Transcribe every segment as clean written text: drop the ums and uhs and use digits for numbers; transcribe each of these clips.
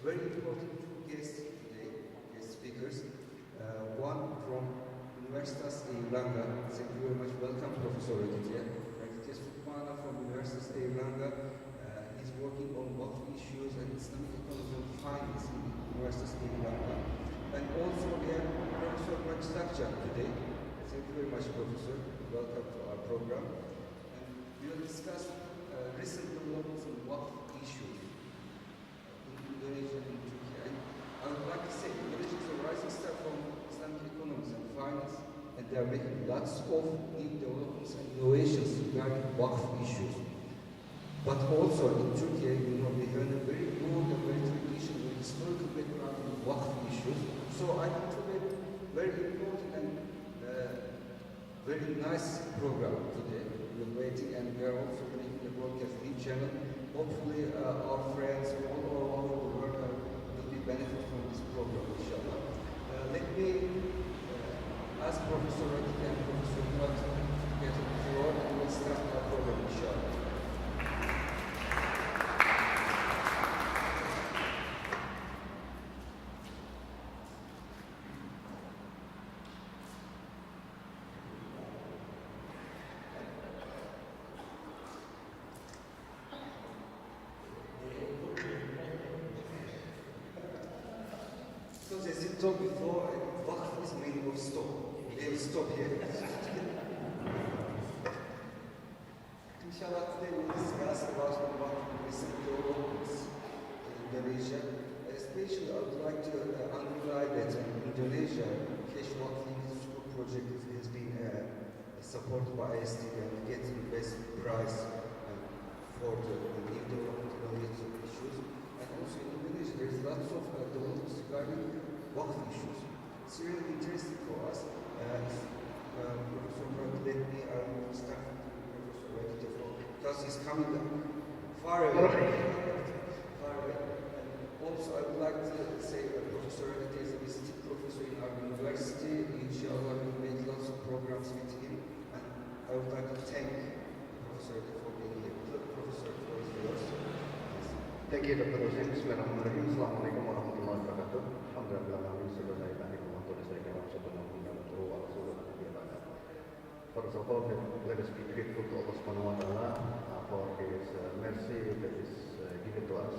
very important two guests today, guest speakers. One from Madrasah Islamic. Thank you very much. Welcome, Professor Raditya. Raditya Subhana from Madrasah Islamic. He's working on wealth issues and Islamic economy and finance in Madrasah Islamic. And also we have Professor Madrasah today. Thank you very much, Professor. Welcome to our program. And we will discuss recent developments in wealth issues in Indonesia and Turkey. I would like to say Indonesia is a rising star from Islamic economics and finance, and they are making lots of new developments and innovations regarding wealth issues. But also in Turkey, we have a very broad and very traditional and historical background in wealth issues. So I think it's a very important and very nice program today. We're waiting, and we are also making a broadcast lead channel. Hopefully, our friends all over the world will be benefit from this program, inshallah. Let me ask Professor Raditya and Professor Murat to get on the floor, and we'll start our program, inshallah. Because as you told before, Waqf is made of stone. We will stop here. Inshallah, today we'll discuss about the recent developments in Indonesia. Especially, I would like to underline that in Indonesia, cash waqf school project has been supported by ISD and getting the best price for the new development related issues. And also in Indonesia, there is lots of developments regarding wealth issues. It's really interesting for us. Professor Murat, let me start with Professor Raditya because he's coming far away. Far away. And also, I would like to say Professor Raditya is a visiting professor in our university. Inshallah, we'll make lots of programs with him. And I would like to thank Professor Raditya for being here. Professor, the floor is yours. Thank you, Dr. Hussein. Bismillahirrahmanirrahim. Assalamualaikum warahmatullahi wabarakatuh. Alhamdulillah, first of all, let us be grateful to Allah Subhanahu wa Ta'ala for His mercy that is given to us.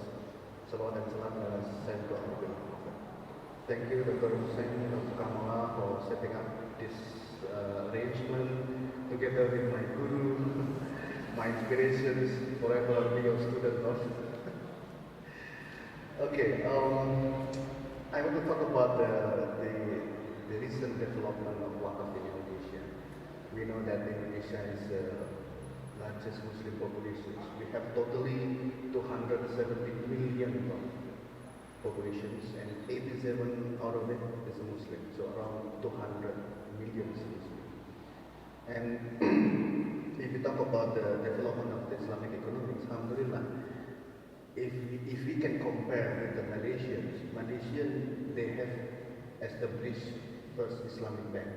Salawat dan salam adalah sent to our Prophet. Thank you, Dr. Hussein, Dr. Kamala, for setting up this arrangement together with my guru, my inspirations, forever be your student, Lord. Okay, I want to talk about the recent development of Waqf in Indonesia. We know that Indonesia is the largest Muslim population. We have totally 270 million populations, and 87 out of it is a Muslim, so around 200 million is Muslim. And if we talk about the development of the Islamic economics, alhamdulillah, if we can compare with the Malaysians, they have established first Islamic bank.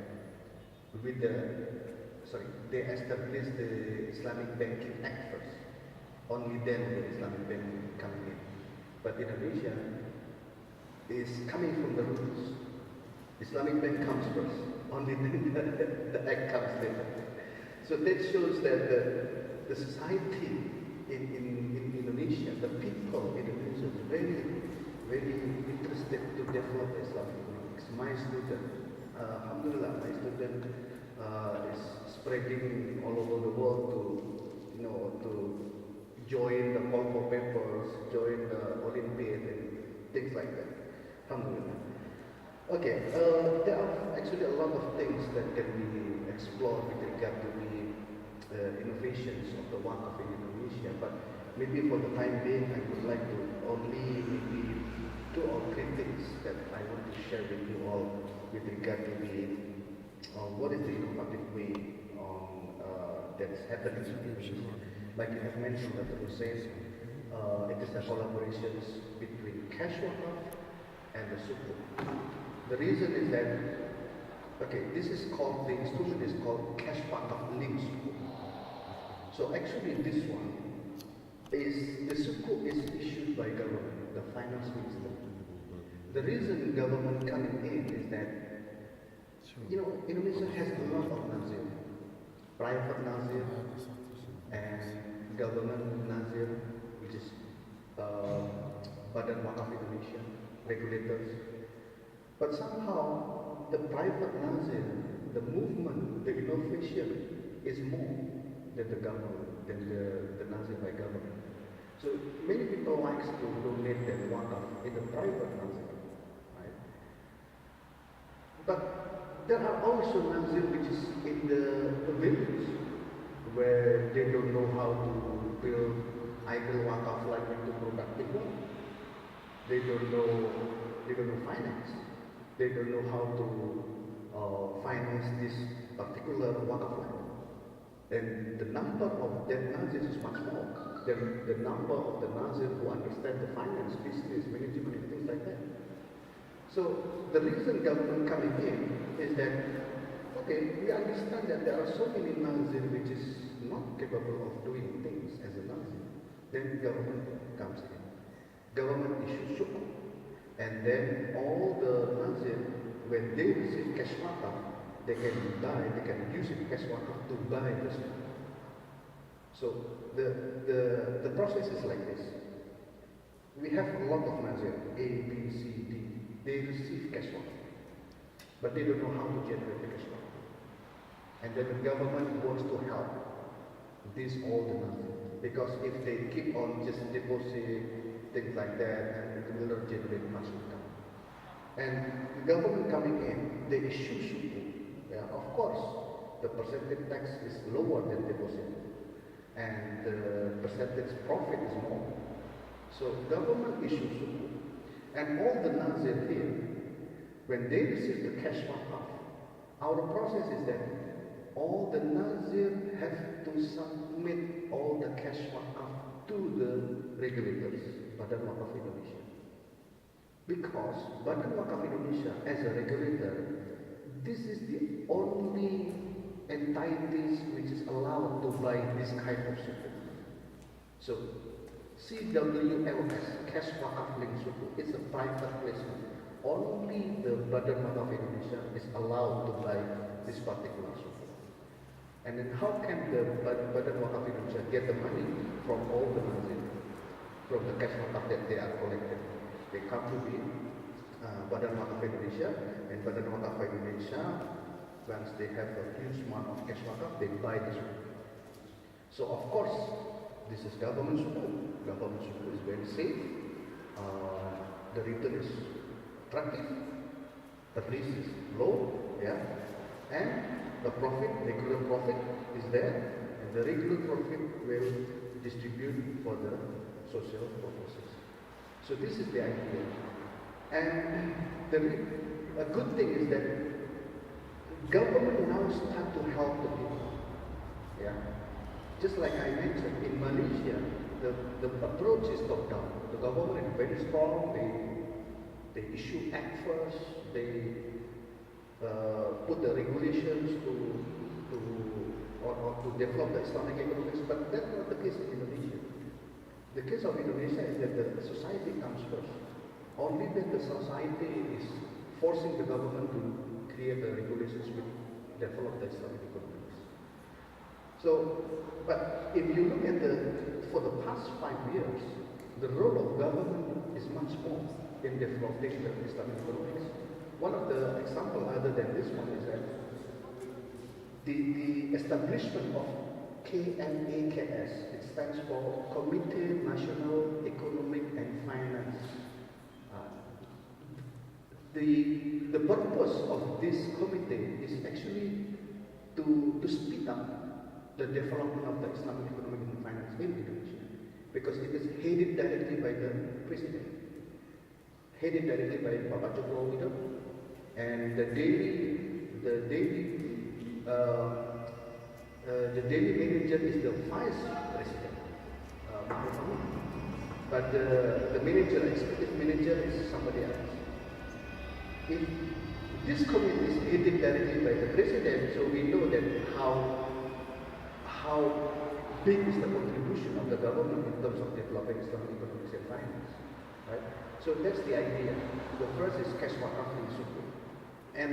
They established the Islamic Banking Act first. Only then the Islamic Bank coming in. But Indonesia is coming from the roots. Islamic Bank comes first. Only then the Act comes later. So that shows that the society in Indonesia, the people in Indonesia is very interested to develop Islamic economics. My student, alhamdulillah, my student is spreading all over the world to join the call for papers, join the Olympiad and things like that. Alhamdulillah. Okay, there are actually a lot of things that can be explored with regard to the innovations of the Waqf in Indonesia, but maybe for the time being, I would like to only maybe 2 or 3 things that I want to share with you all with regard to what is the innovative way that is happening in Indonesia. Like you have mentioned, Dr. Hussein, it is the collaborations between cash waqf and the sukuk. The reason is that, okay, the instrument is called cash waqf linked sukuk. So actually this one is the sukuk is issued by government, the finance minister. The reason government coming in is that, Indonesia has a lot of nazir, private nazir and government nazir, which is Badan Wakaf Indonesia, regulators. But somehow the private nazir, the movement, the innovation is more than the government, than the nazir by government. So many people like to donate their wakaf in the private nazir, right? But there are also nazir which is in the village where they don't know how to build idle wakaf like into productive one. They don't know finance. They don't know how to finance this particular wakaf land. And the number of that nazir is much more than the number of the nazir who understand the finance, business, management, and things like that. So the reason government coming in is that, okay, we understand that there are so many nazir which is not capable of doing things as a nazir. Then government comes in. Government issues sukuk. And then all the nazir, when they receive cash wakaf, they can use it cash wakaf to buy the sukuk. So the process is like this. We have a lot of nazir, A, B, C, D. They receive cash wakaf, but they don't know how to generate the cash wakaf. And then the government wants to help these all the nazir, because if they keep on just deposit things like that, and it will not generate much income. And the government coming in, they issue sukuk. Yeah, of course, the percentage tax is lower than deposit, and the percentage profit is more. So government issues sukuk, and all the nazir here, when they receive the cash wakaf, our process is that all the nazir have to submit all the cash wakaf to the regulators, Badan Wakaf Indonesia. Because Badan Wakaf Indonesia, as a regulator, this is the only entities which is allowed to buy this kind of sukuk. So, CWLS, Cash Wakaf Link Sukuk, it's a private placement. Only the Badan Wakaf Indonesia is allowed to buy this particular sukuk. And then how can the Badan Wakaf Indonesia get the money from all the nazir, from the cash wakaf that they are collected? They come to the Badan Wakaf Indonesia, and Badan Wakaf Indonesia, once they have a huge amount of cash wakaf, they buy this sukuk. So of course, this is government sukuk. Government sukuk is very safe. The return is attractive. The risk is low, yeah, and the profit, regular profit is there, and the regular profit will distribute for the social purposes. So this is the idea. And a good thing is that government now start to help the people. Yeah. Just like I mentioned, in Malaysia, the approach is top down. The government is very strong. They issue act first. They put the regulations to develop the Islamic economics, but that's not the case in Indonesia. The case of Indonesia is that the society comes first. Only then the society is forcing the government to create the regulations which develop the Islamic economics. So, but if you look at for the past 5 years, the role of government is much more in developing the Islamic economics. One of the examples other than this one is that the establishment of KNAKS, it stands for Committee National Economic and Finance. The purpose of this committee is actually to speed up the development of the Islamic economic and finance in Indonesia, because it is headed directly by the president, headed directly by Bapak Joko Widodo, and the daily manager is the vice president, but the manager, executive manager, is somebody else. If this committee is headed directly by the president, so we know that how big is the contribution of the government in terms of developing Islamic economics and finance, right? So that's the idea. The first is cash wakaf in Sukuk. And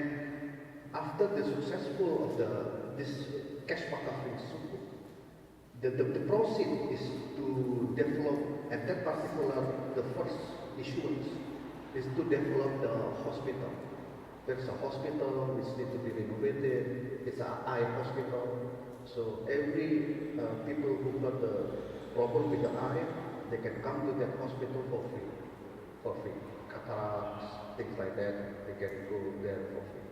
after the successful of this cash wakaf in Sukuk, the proceed is to develop, at that particular, the first issuance is to develop the hospital. There's a hospital which needs to be renovated. It's an eye hospital. So every people who got the problem with the eye, they can come to that hospital for free. Cataracts, things like that, they can go there for free.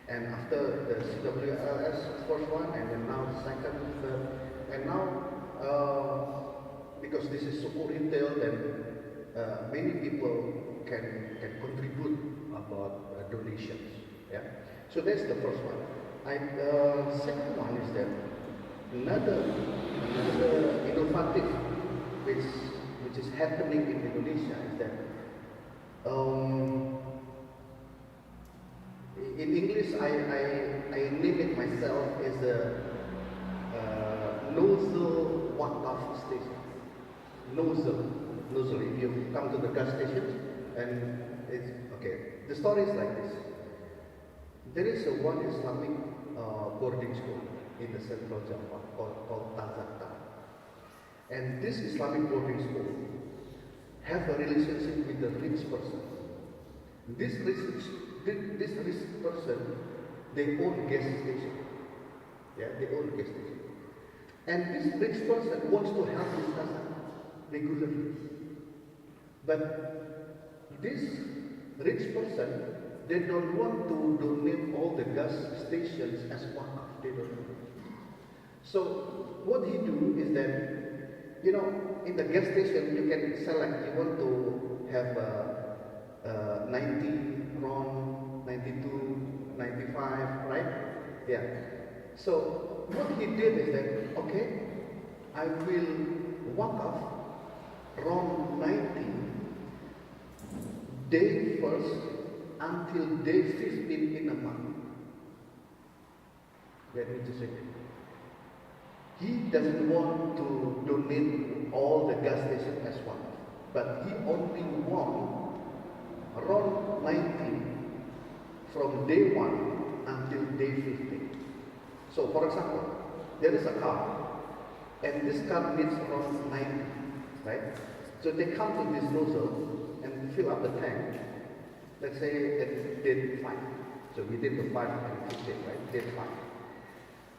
And after the CWLS first one, and then now the second, third, and now because this is Sukuk retail, then many people can contribute about donations. Yeah. So that's the first one. Second one is that another innovative which is happening in Indonesia is that in English I name it myself as a nozzle wakaf station. Nozzle. If you come to the gas station and it's okay. The story is like this. There is one Islamic boarding school in the central Java called Tazakta. And this Islamic boarding school have a relationship with the rich person. This rich person, they own gas station. Yeah, they own gas station. And this rich person wants to help this Tazakta regularly. But this rich person, they don't want to donate all the gas stations as wakaf. They don't want. So what he do is that, in the gas station you can select. You want to have 90 RON, 92, 95, right? Yeah. So what he did is that, okay, I will wakaf RON 90 day first until day 15 in a month. Let me just say, he doesn't want to donate all the gas stations as one, but he only want RON 90 from day 1 until day 15. So for example, there is a car, and this car needs RON 90, right? So they come to this nozzle and fill up the tank. Let's say at day 5. So within the 5 and 15, right? Day 5.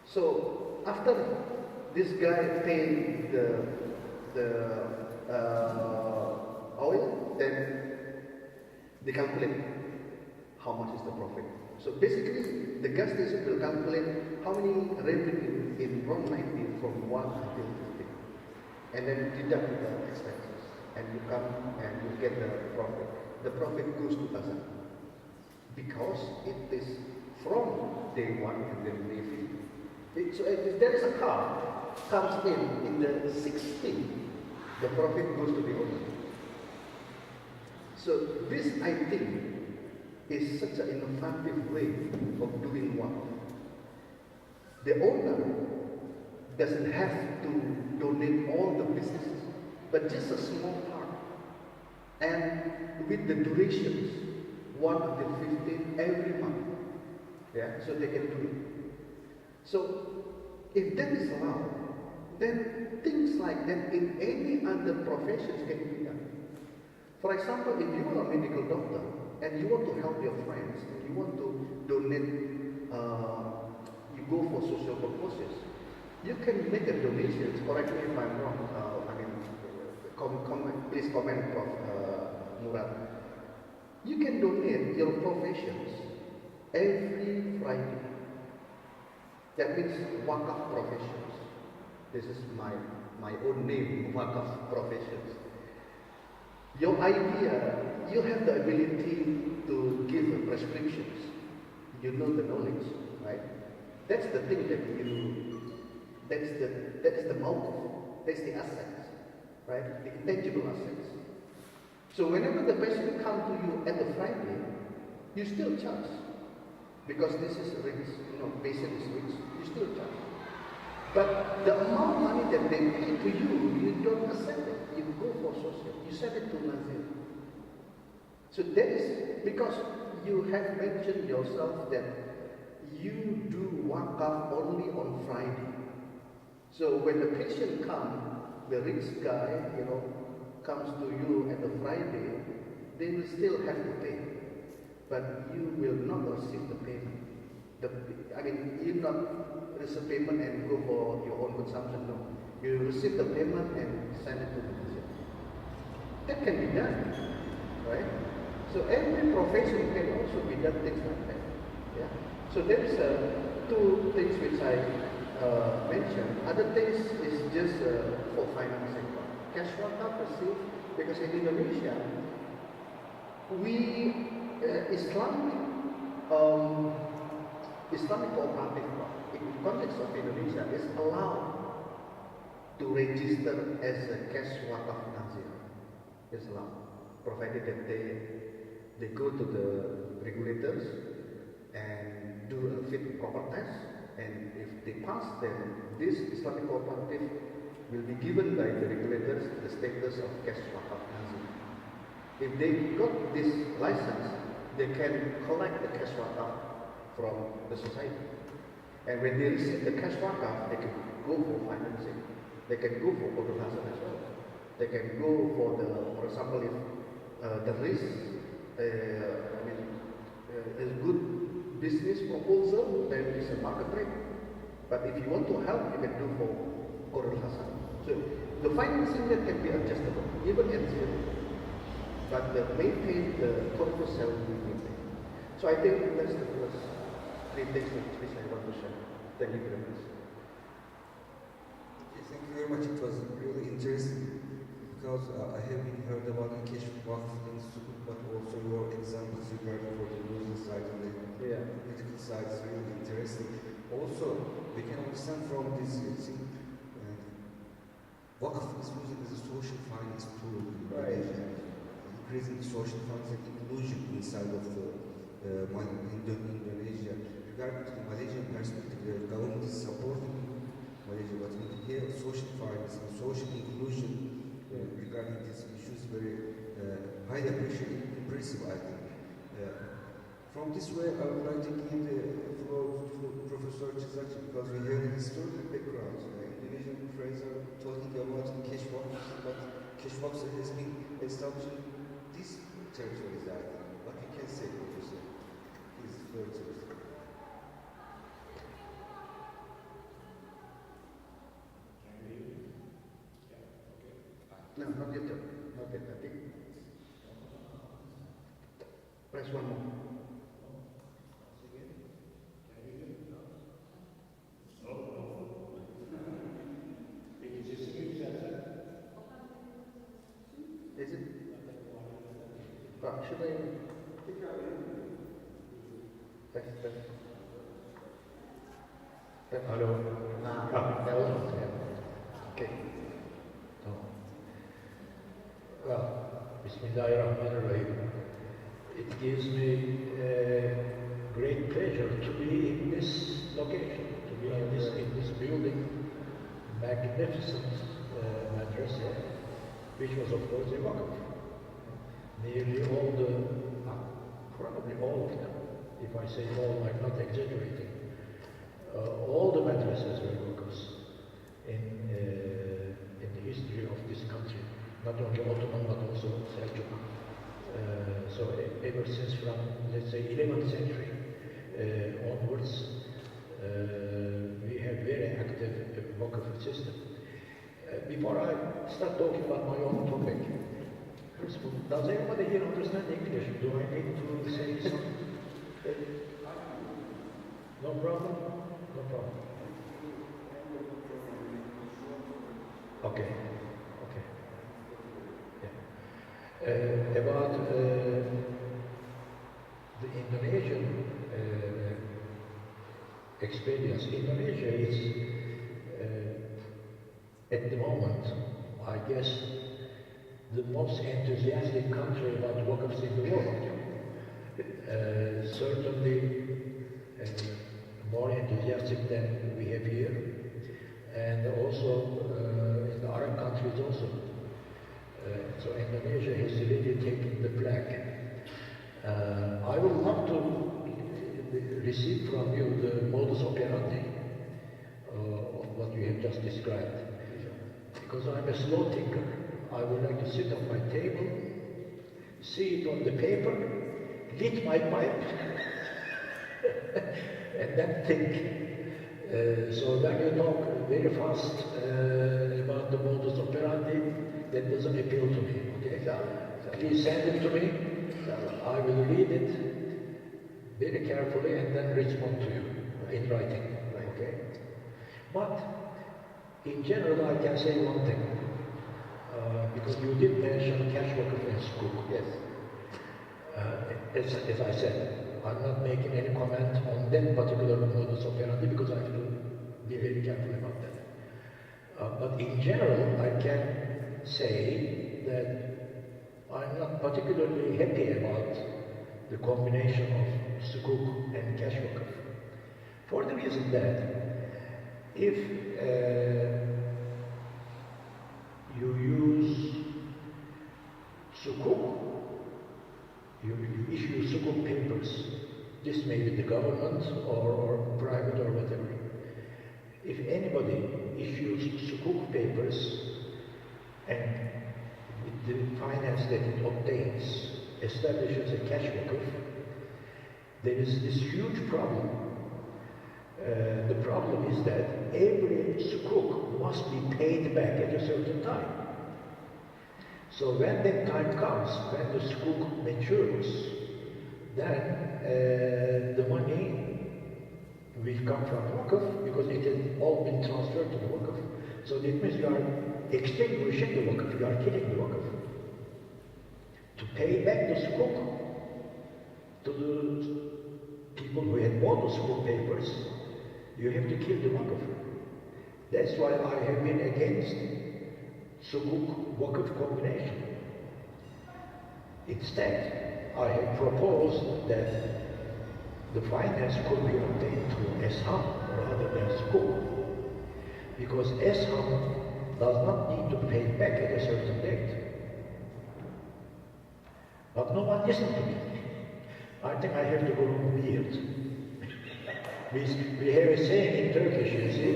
So after this guy paid the oil, then they calculate how much is the profit. So basically, the gas station will calculate how many revenue in RON 90 from 1 until 15, and then deduct the expenses, and you come and you get the profit. The profit goes to us because it is from day 1 and then day 15. So if there is a car comes in the 16th, the profit goes to the owner. So this, I think, is such an innovative way of doing work. The owner doesn't have to donate all the businesses, but just a small part. And with the durations, 1 until 15 every month. Yeah, so they can do it. So if that is allowed, then things like that in any other professions can be done. For example, if you are a medical doctor and you want to help your friends and you want to donate, you go for social purposes, you can make a donation. Correct me if I'm wrong. Please comment, Prof. Murad. You can donate your professions every Friday. That means wakaf professions. This is my own name, wakaf professions. Your idea, you have the ability to give prescriptions. You know the knowledge, right? That's the thing that that's the mawquf, that's the assets, right? The intangible assets. So whenever the patient comes to you at the Friday, you still charge. Because this is rich, patient is rich, you still charge. But the amount of money that they pay to you, you don't accept it. You go for social. You send it to Nazir. So that is because you have mentioned yourself that you do wakaf only on Friday. So when the patient comes, the rich guy, comes to you at the Friday, they will still have to pay. But you will not receive the payment. You not receive payment and go for your own consumption, no. You receive the payment and send it to the patient. That can be done, right? So every profession can also be done things like that. Yeah. So there is two things which I mentioned. Other things is just for financing. Cash wakaf received because in Indonesia we Islamic cooperative in the context of Indonesia is allowed to register as a cash wakaf nazir. It's allowed, provided that they go to the regulators and do a fit proper test, and if they pass, then this Islamic cooperative will be given by the regulators the status of cash wakaf nazir. If they got this license, they can collect the cash wakaf from the society. And when they receive the cash wakaf, they can go for financing. They can go for Madrasah as well. They can go for for example, if the risk, a good business proposal, then it's a market rate. But if you want to help, you can do for Qurul Hasan. So the financing that can be adjustable, even at zero. But the corpus shall be maintained. So I think that's the first three things which I want to share. Thank you very much. Okay, thank you very much. It was really interesting because I haven't heard about the cash wakf institute, but also your examples regarding for the legal side and the political side is really interesting. Also, we can understand from this thing, wakf is used as a social finance tool in Malaysia, increasing social finance and inclusion inside of the Indonesia. Regarding to the Malaysian perspective, the government is supporting Malaysia, but in here, social finance and social inclusion regarding these issues very highly impressive, I think. From this way, I would like to give the floor to Professor Chizachi because we have a historical background. Indonesian friends are talking about cash box, but cash box has been established in these territories, I think. What you can say, Professor? Please, floor to you. No, not yet. Not yet. I think. Press one more. Is it? Should I? Test. Hello. Okay. Well, Bismillahirrahmanirrahim. It gives me great pleasure to be in this location, to be in this building, magnificent madrasa, which was of course a wakaf. Nearly all probably all of them, if I say all, I'm not exaggerating, all the madrasas were wakafs in the history of this country. Not only Ottoman, but also Seljuk. So ever since from, let's say, 11th century onwards, we have very active wakaf system. Before I start talking about my own topic, first of all, does everybody here understand English? Do I need to say something? No problem? No problem. Okay. About the Indonesian experience. Indonesia is, at the moment, I guess, the most enthusiastic country about wakafs in the world. Certainly more enthusiastic than we have here. and also in the Arab countries also. So Indonesia has really taken the flag. I would love to receive from you the modus operandi of what you have just described. Because I'm a slow thinker. I would like to sit on my table, see it on the paper, lit my pipe, and then think. So when you talk very fast about the modus operandi, that doesn't appeal to me. Okay? Please send it to me. I will read it very carefully and then respond to you in writing. Okay? But in general, I can say one thing. Because you did mention cash wakaf and sukuk. Yes. As I said, I'm not making any comment on that particular modus operandi because I have to be very careful about that. But in general, I can say that I'm not particularly happy about the combination of sukuk and cash wakaf. For the reason that if you use sukuk, you issue sukuk papers. This may be the government or private or whatever. If anybody issues sukuk papers and with the finance that it obtains establishes a cash wakaf, there is this huge problem. The problem is that every sukuk must be paid back at a certain time. So when that time comes, when the sukuk matures, then the money will come from wakaf because it has all been transferred to the wakaf. So that means you are extinguishing the wakaf, you are killing the wakaf. To pay back the sukuk to the people who had bought the sukuk papers, you have to kill the wakaf. That's why I have been against sukuk wakaf combination. Instead, I have proposed that the finance could be obtained through esham rather than sukuk. Because esham does not need to pay back at a certain date. But no one listens to me. I think I have to grow a beard. We have a saying in Turkish, you see,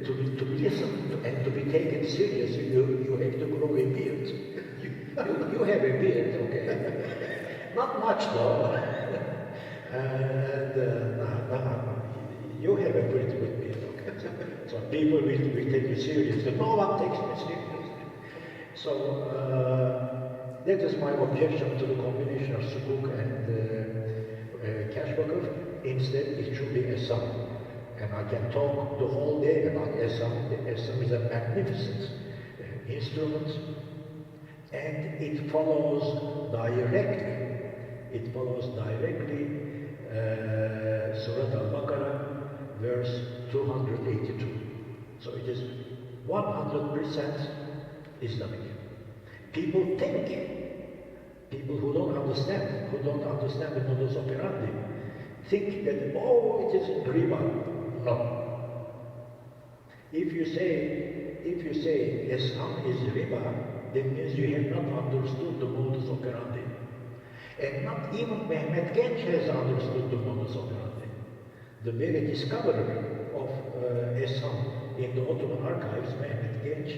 to listen and to be taken seriously, you have to grow a beard. You have a beard, okay? Not much though. And you have a pretty good beard, okay? So people will take you seriously. No one takes me seriously. So that is my objection to the combination of sukuk and cash wakaf. Instead, it should be esham. And I can talk the whole day about esham. Esham is a magnificent instrument, and it follows directly. It follows directly Surah Al-Baqarah, verse 282. So it is 100% Islamic. People who don't understand the modus operandi, think that, oh, it is riba. No. If you say esham is riba, that means you have not understood the modus operandi. And not even Mehmet Genç has understood the modus operandi. The very discoverer of esham in the Ottoman archives, Mehmet Genç,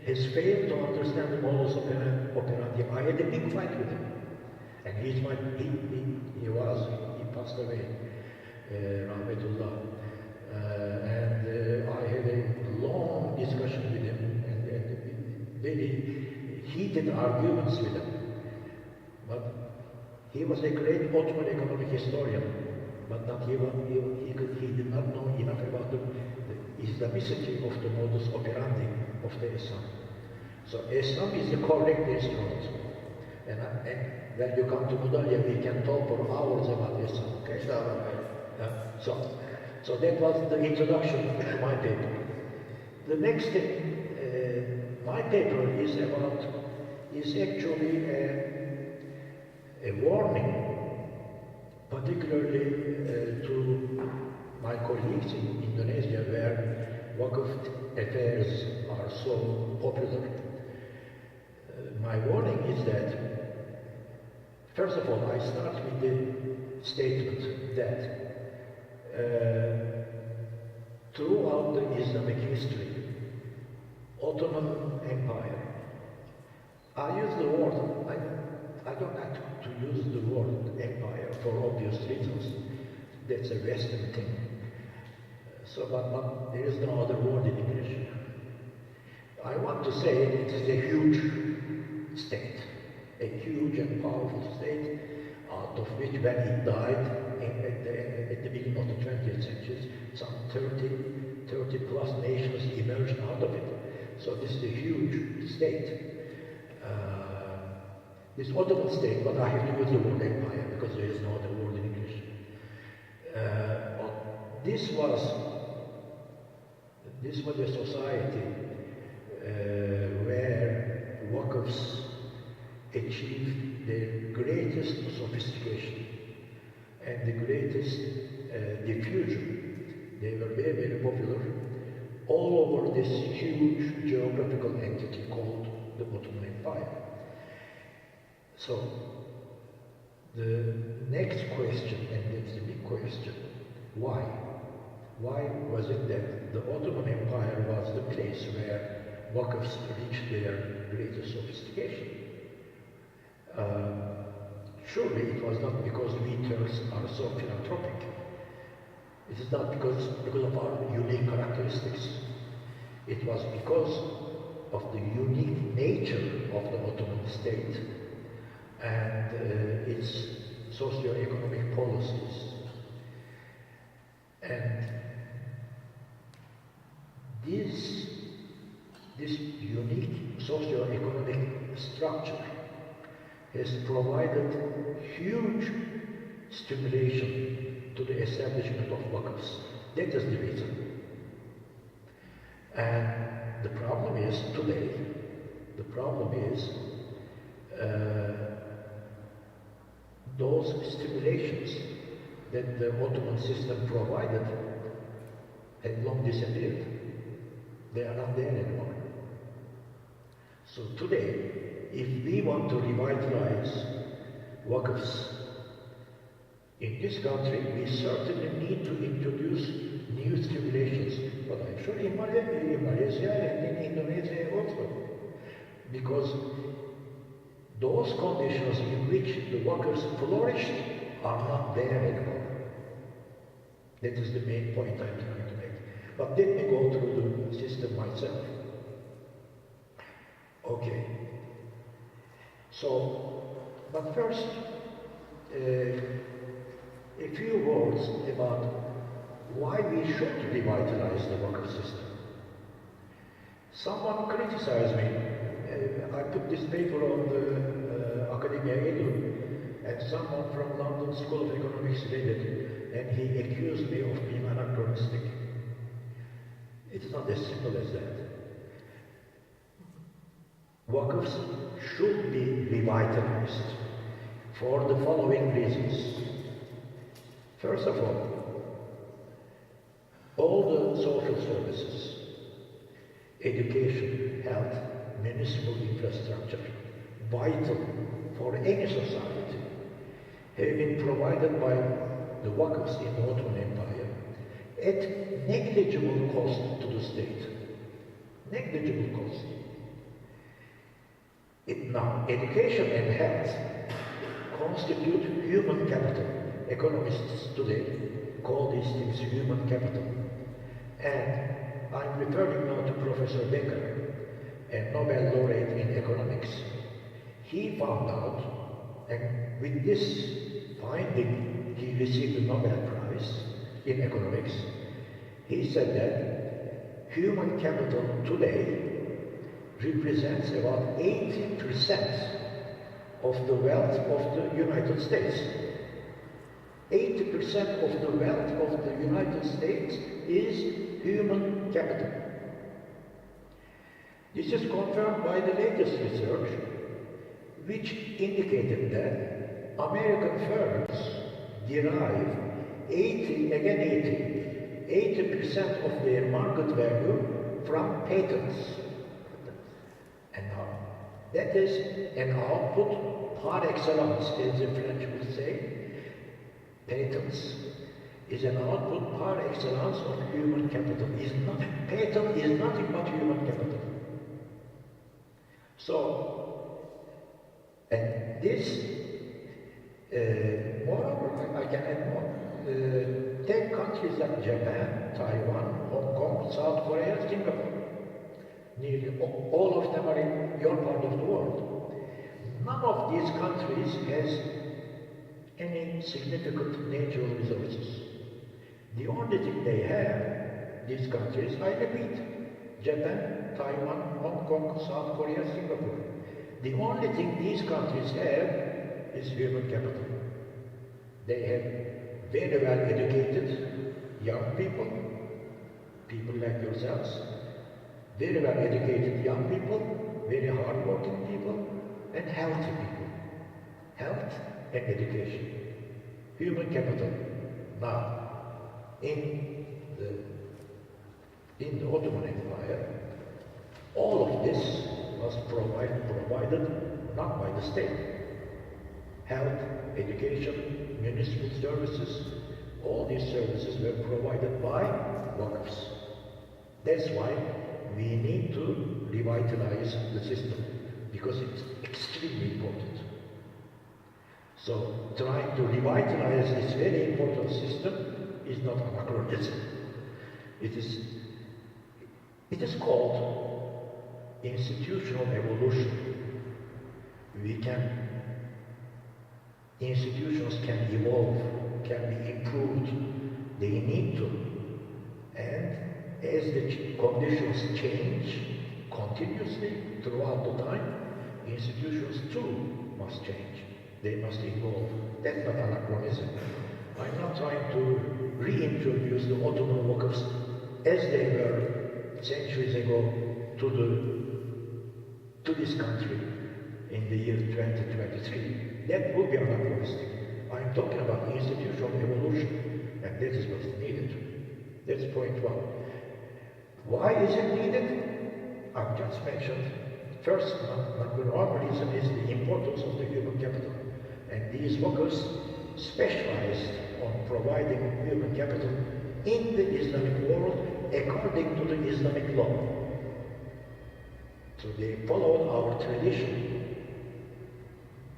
has failed to understand the modus operandi. I had a big fight with him. And he passed away, Rahmetullah. And I had a long discussion with him and very heated arguments with him. But he was a great Ottoman economic historian, but not he did not know enough about the Islamicity of the modus operandi of the esham. So esham is the correct instrument. And when you come to Mudalya, we can talk for hours about esham. Okay? So that was the introduction to my paper. The next thing, my paper is actually a warning, particularly to my colleagues in Indonesia, where Waqf affairs are so popular. My warning is that, first of all, I start with the statement that throughout the Islamic history, Ottoman Empire, I use the word, I don't like to use the word empire for obvious reasons. That's a Western thing. But there is no other word in English. I want to say it is a huge state, a huge and powerful state, out of which when it died at the beginning of the 20th century, some 30 plus nations emerged out of it. So this is a huge state. This Ottoman state, but I have to use the word empire because there is no other word in English. This was a society where Waqfs achieved the greatest sophistication and the greatest diffusion. They were very, very popular all over this huge geographical entity called the Ottoman Empire. So, the next question, and it's a big question, why? Why was it that the Ottoman Empire was the place where Waqfs reached their greatest sophistication? Surely it was not because we Turks are so philanthropic. It is not because of our unique characteristics. It was because of the unique nature of the Ottoman state and its socio-economic policies. And this unique socio-economic structure has provided huge stimulation to the establishment of Waqfs. That is the reason. And the problem is today, those stimulations that the Ottoman system provided had long disappeared. They are not there anymore. So today, if we want to revitalize Waqfs in this country, we certainly need to introduce new stimulations. But I'm sure in Malaysia and in Indonesia also. Because those conditions in which the Waqfs flourished are not there anymore. That is the main point I'm trying to make. But let me go through the system myself. Okay. So, but first, a few words about why we should revitalize the Waqf system. Someone criticized me. I put this paper on the Academia Edu, and someone from London School of Economics read it, and he accused me of being anachronistic. It's not as simple as that. Waqfs should be revitalized for the following reasons. First of all the social services, education, health, municipal infrastructure, vital for any society, have been provided by the Waqfs in the Ottoman Empire at negligible cost to the state. Negligible cost. Now, education and health constitute human capital. Economists today call these things human capital. And I'm referring now to Professor Becker, a Nobel laureate in economics. He found out, and with this finding, he received the Nobel Prize in economics. He said that human capital today represents about 80% of the wealth of the United States. 80% of the wealth of the United States is human capital. This is confirmed by the latest research, which indicated that American firms derive 80 80% of their market value from patents. And now, that is an output par excellence, as the French would say. Patents is an output par excellence of human capital. Patent is nothing but human capital. So, and this, moreover, I can add more. Take countries like Japan, Taiwan, Hong Kong, South Korea, Singapore. Nearly all of them are in your part of the world. None of these countries has any significant natural resources. The only thing they have, these countries, I repeat, Japan, Taiwan, Hong Kong, South Korea, Singapore. The only thing these countries have is human capital. They have very well educated young people, people like yourselves, very well educated young people, very hardworking people, and healthy people. Health and education. Human capital. Now, in the Ottoman Empire, all of this was provided not by the state. Health, education, municipal services, all these services were provided by workers. That's why we need to revitalize the system, because it's extremely important. So trying to revitalize this very important system is not anachronism. It is called institutional evolution. Institutions can evolve, can be improved. They need to. And as the conditions change continuously throughout the time, institutions too must change. They must evolve. That's not anachronism. I'm not trying to reintroduce the Ottoman workers as they were centuries ago to this country in the year 2023. That would be anachronistic. I'm talking about institutional evolution, and that is what's needed. That's point one. Why is it needed? I've just mentioned. First, number one reason is the importance of the human capital. And these workers specialized on providing human capital in the Islamic world according to the Islamic law. So they followed our tradition.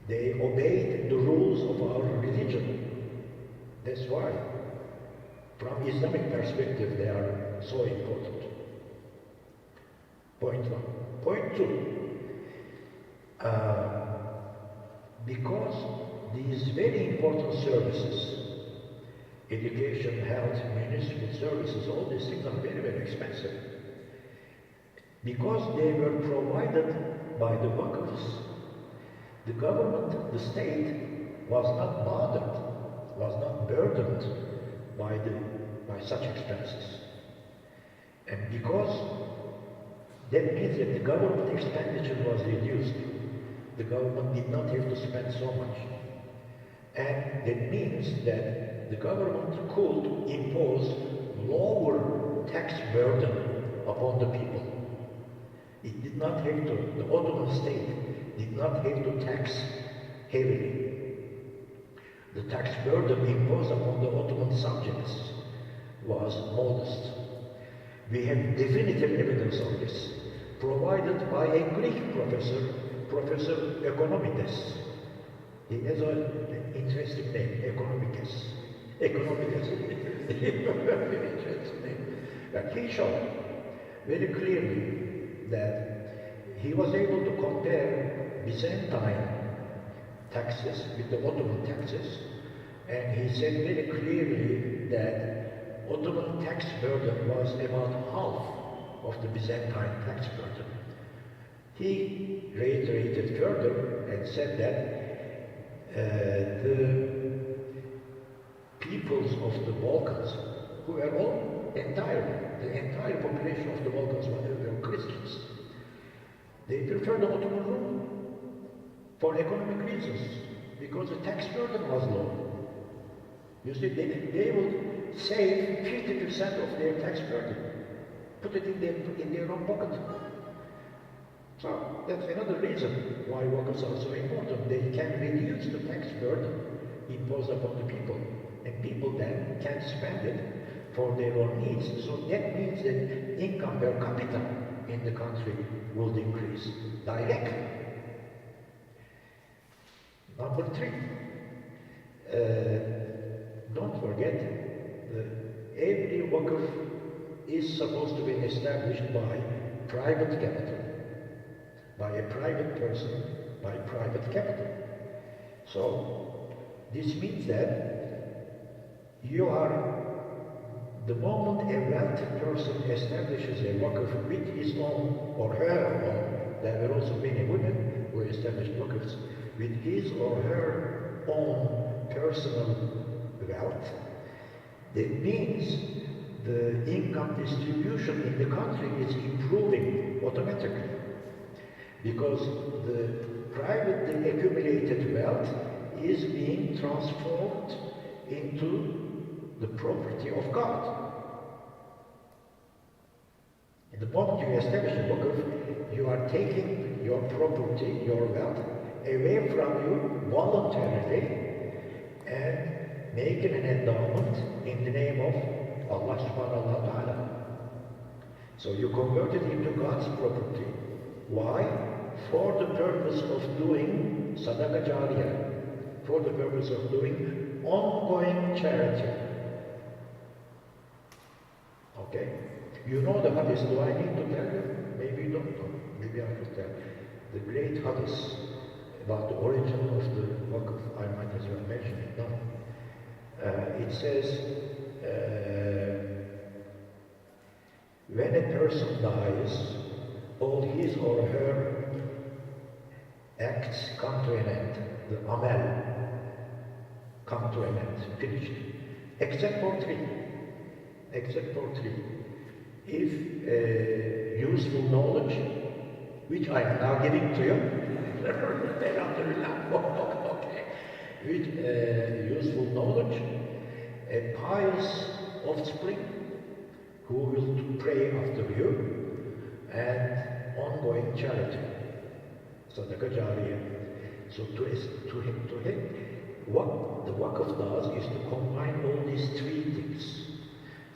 They obeyed the rules of our religion. That's why, from Islamic perspective, they are so important. Point one. Point two. Because these very important services, education, health, municipal services, all these things are very, very expensive. Because they were provided by the workers, the government, the state, was not bothered, was not burdened by such expenses. And because that means that the government expenditure was reduced. The government did not have to spend so much. And that means that the government could impose lower tax burden upon the people. It did not have to, the Ottoman state did not have to tax heavily. The tax burden imposed upon the Ottoman subjects was modest. We have definitive evidence of this, provided by a Greek professor, Professor Economides. He has an interesting name, Economicus. Economicus. Very interesting name. But he showed very clearly that he was able to compare Byzantine taxes with the Ottoman taxes, and he said very clearly that Ottoman tax burden was about half of the Byzantine tax burden. He reiterated further and said that the peoples of the Balkans, who were all the entire population of the Balkans were Christians, they preferred the Ottoman rule for economic reasons, because the tax burden was low. You see, they would save 50% of their tax burden, put it in their own pocket. So that's another reason why wakfs are so important. They can reduce the tax burden imposed upon the people, and people then can spend it for their own needs. So that means that income per capita in the country will decrease directly. Number 3, don't forget that every wakf is supposed to be established by private capital, by a private person, by private capital. So this means that you are, the moment a wealthy person establishes a wakf with his own or her own, there were also many women who established wakfs, with his or her own personal wealth, that means the income distribution in the country is improving automatically, because the privately accumulated wealth is being transformed into the property of God. At the moment you establish a wakf, you are taking your property, your wealth, away from you voluntarily and making an endowment in the name of Allah subhanahu wa ta'ala. So you convert it into God's property. Why? For the purpose of doing sadaqah jariyah, for the purpose of doing ongoing charity. Okay? You know the hadith, do I need to tell you? Maybe you don't know, maybe I should tell. The great hadith about the origin of the wakf, I might as well mention it now. It says, when a person dies, all his or her acts come to an end. The amal come to an end, finished. Except for 3. Except for 3. If useful knowledge, which I am now giving to you, okay. With useful knowledge, a pious offspring who will pray after you, and ongoing charity, sadaqah jariyah. So to him, what the wakf does is to combine all these 3 things.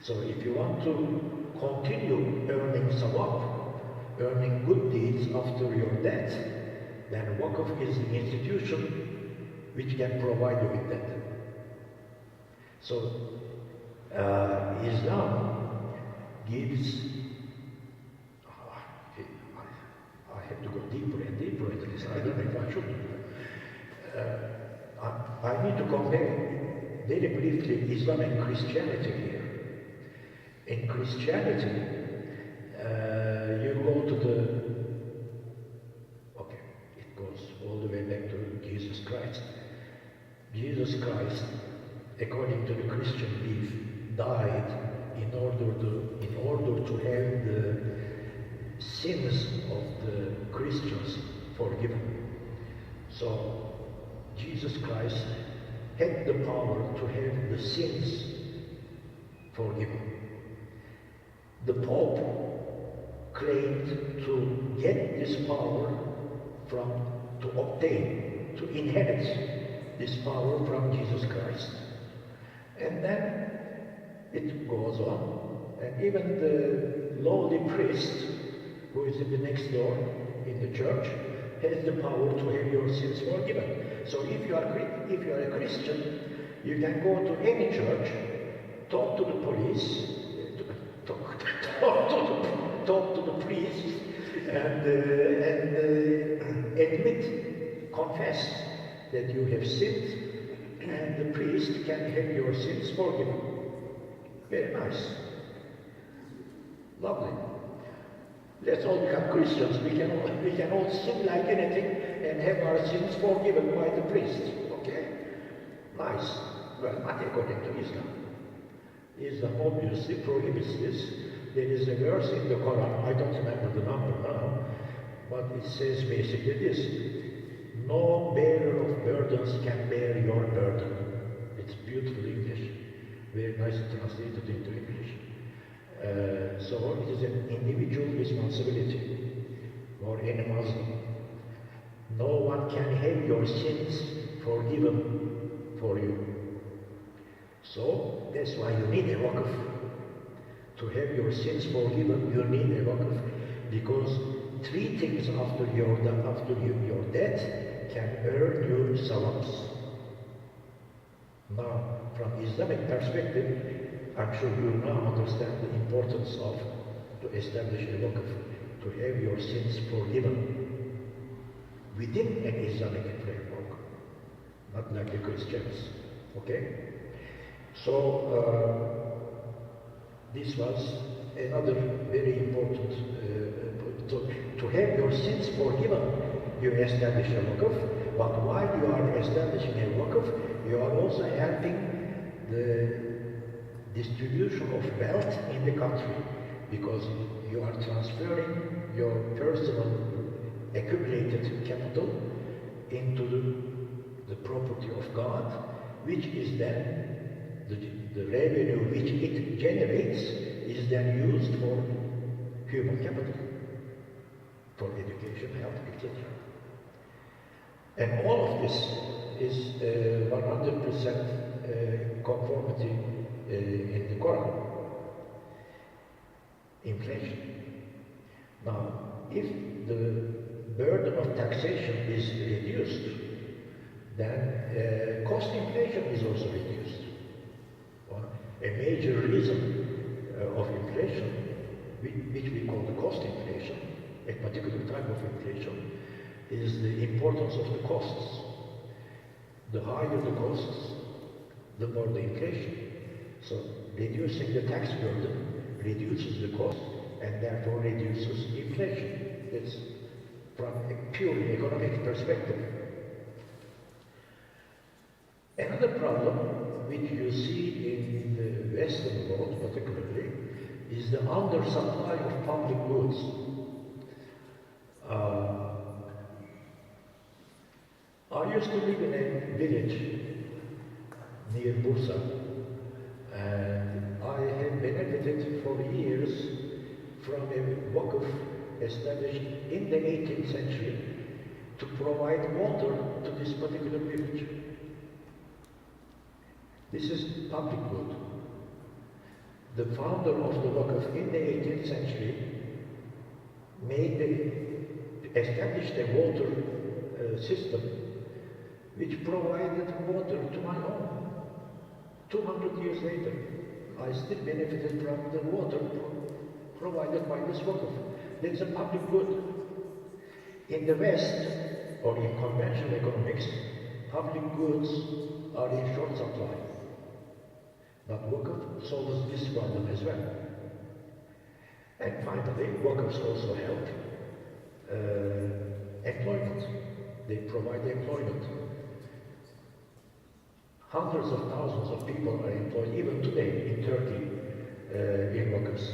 So if you want to continue earning sawab, earning good deeds after your death, then wakf is the institution which can provide you with that. So Islam gives, I have to go deeper and deeper into this, I don't know if I should. I need to compare very briefly Islam and Christianity here. In Christianity, you go to the, okay, it goes all the way back to Jesus Christ. Jesus Christ, according to the Christian belief, died in order to have the sins of the Christians forgiven. So Jesus Christ had the power to have the sins forgiven. The Pope claimed to get this power to obtain, to inherit this power from Jesus Christ. And then it goes on, and even the lowly priest, who is in the next door in the church, has the power to have your sins forgiven. So if you are a Christian, you can go to any church, talk to the police, talk to the priest, and admit, confess that you have sinned, and the priest can have your sins forgiven. Very nice. Lovely. Let's all become Christians. We can all sin like anything and have our sins forgiven by the priest. Okay? Nice. Well, not according to Islam. Islam obviously prohibits this. There is a verse in the Quran, I don't remember the number now, but it says basically this: no bearer of burdens can bear your burden. It's beautiful English. very nicely translated into English. So it is an individual responsibility for any Muslim. No one can have your sins forgiven for you. So that's why you need a waqf. To have your sins forgiven, you need a waqf, because 3 things after your death can earn you sawabs. Now, from Islamic perspective, I'm sure you now understand the importance of to establish a waqf, to have your sins forgiven within an Islamic framework, not like the Christians. Okay? So, this was another very important to have your sins forgiven. You establish a waqf, but while you are establishing a waqf, you are also helping the distribution of wealth in the country, because you are transferring your personal accumulated capital into the property of God, which is then the revenue which it generates is then used for human capital, for education, health, etc. And all of this is 100% conformity in the Quran. Inflation. Now, if the burden of taxation is reduced, then cost inflation is also reduced. A major reason of inflation, which we call the cost inflation, a particular type of inflation, is the importance of the costs. The higher the costs, the more the inflation. So reducing the tax burden reduces the cost and therefore reduces inflation. That's from a purely economic perspective. Another problem which you see in the Western world particularly is the undersupply of public goods. I used to live in a village near Bursa, and I have benefited for years from a waqf established in the 18th century to provide water to this particular village. This is public good. The founder of the waqf in the 18th century established a water system which provided water to my home. 200 years later, I still benefited from the water provided by this waqf. That's a public good. In the West, or in conventional economics, public goods are in short supply. But waqf solves this problem as well. And finally, waqfs also help employment. They provide employment. Hundreds of thousands of people are employed even today in Turkey in waqfs.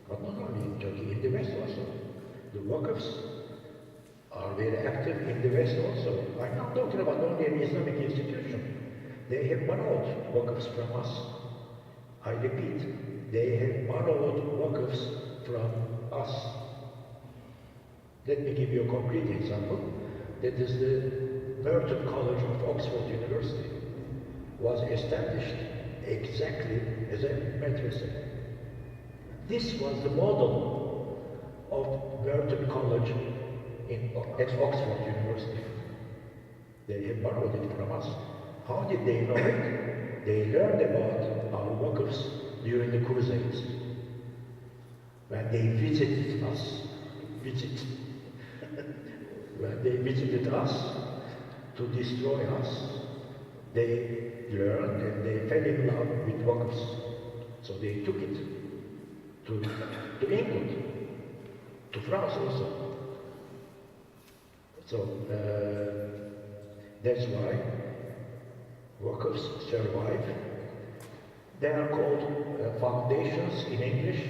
But not only in Turkey, in the West also. The waqfs are very active in the West also. I'm not talking about only an Islamic institution. They have borrowed waqfs from us. I repeat, they have borrowed waqfs from us. Let me give you a concrete example. That is the Merton College of Oxford University was established exactly as a madrasah. This was the model of Merton College at Oxford University. They had borrowed it from us. How did they know it? They learned about our waqfs during the Crusades. When they visited us, when they visited us to destroy us, they learned and they fell in love with waqfs. So they took it to England, to France also. So that's why waqfs survive. They are called foundations in English,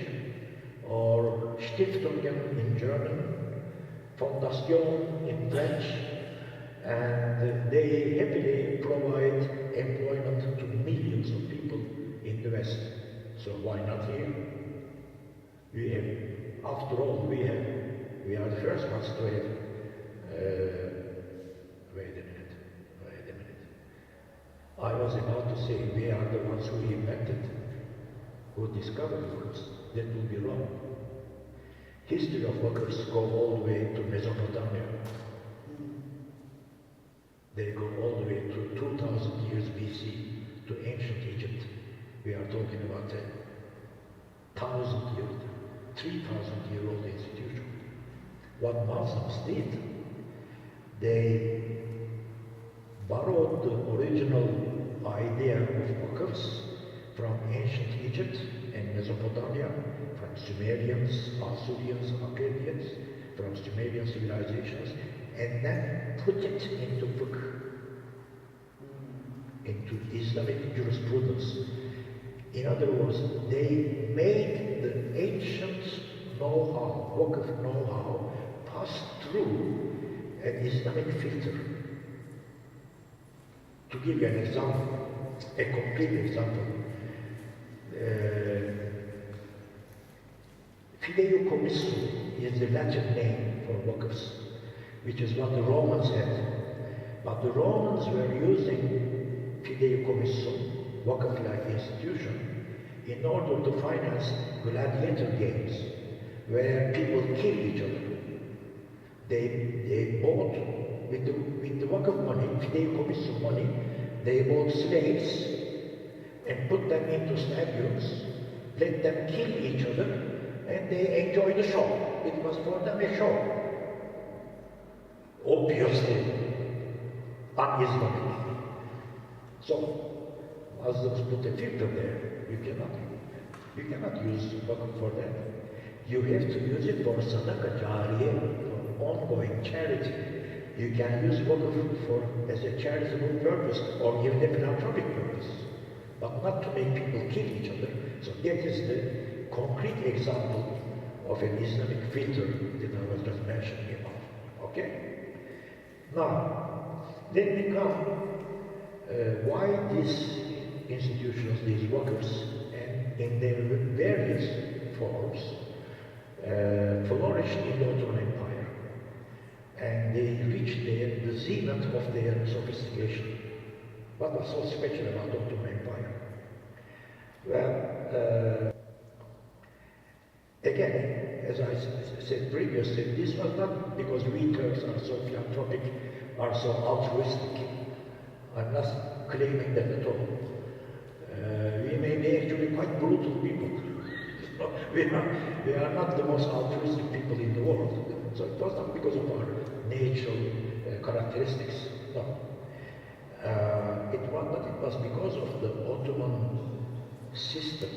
or Stiftungen in German, Fondation in French, and they happily provide employment to millions of people in the West. So why not here? We have, after all, we are the first ones to have, wait a minute. I was about to say we are the ones who invented, who discovered workers. That would be wrong. History of workers go all the way to Mesopotamia. They go all the way to 2000 years BC, to ancient Egypt. We are talking about a 3,000-year-old institution. What Muslims did, they borrowed the original idea of workers from ancient Egypt and Mesopotamia, from Sumerians, Assyrians, Akkadians, from Sumerian civilizations, and then put it into fiqh, into Islamic jurisprudence. In other words, they made the ancient know-how, Waqf know-how, pass through an Islamic filter. To give you an example, a complete example, Fideicommissum is the Latin name for Waqfs, which is what the Romans had. But the Romans were using Fideicommissum, Waqf-like institution, in order to finance gladiator games, where people kill each other. They bought, with the Waqf money, Fideicommissum money, they bought slaves and put them into stadiums, let them kill each other, and they enjoy the show. It was for them a show. Obviously, un-Islamic. So, Muslims put a filter there. You cannot use Waqf for that. You have to use it for sadaqah jariyah, for ongoing charity. You can use Waqf as a charitable purpose or even a philanthropic purpose, but not to make people kill each other. So that is the concrete example of an Islamic filter that I was just mentioning about. Okay? Now, let me come why these institutions, these Waqfs, and in their various forms, flourished in the Ottoman Empire. And they reached the zenith of their sophistication. What was so special about the Ottoman Empire? Well, again, as I said previously, this was not because we Turks are so philanthropic, are so altruistic. I'm not claiming that at all. We may be actually quite brutal people. we are not the most altruistic people in the world. So it was not because of our natural characteristics. No. It was because of the Ottoman system,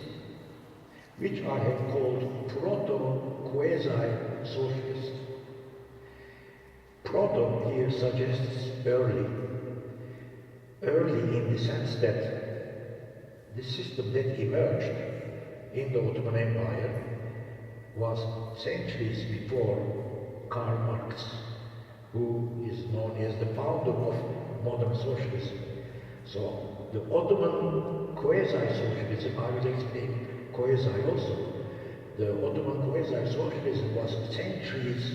which I have called proto-quasi-socialist. Proto here suggests early. Early in the sense that the system that emerged in the Ottoman Empire was centuries before Karl Marx, who is known as the founder of modern socialism. So the Ottoman quasi-socialism, I will explain quasi also. The Ottoman quasi-socialism was centuries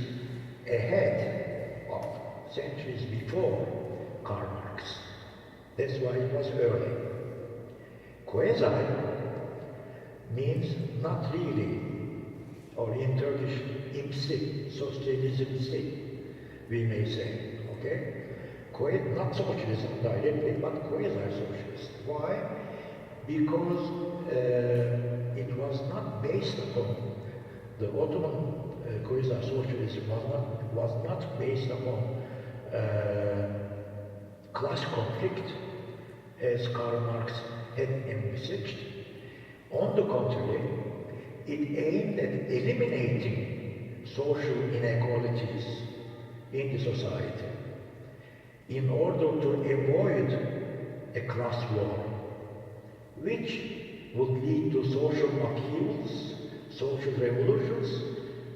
ahead of, centuries before Karl Marx. That's why it was early. Quasi means not really, or in Turkish, imsi, socialism, we may say, okay? Not socialism directly, but quasi-socialist. Why? Because it was not based upon, the Ottoman quasi-socialism was not based upon class conflict as Karl Marx had envisaged. On the contrary, it aimed at eliminating social inequalities in the society in order to avoid a class war, which would lead to social upheavals, social revolutions,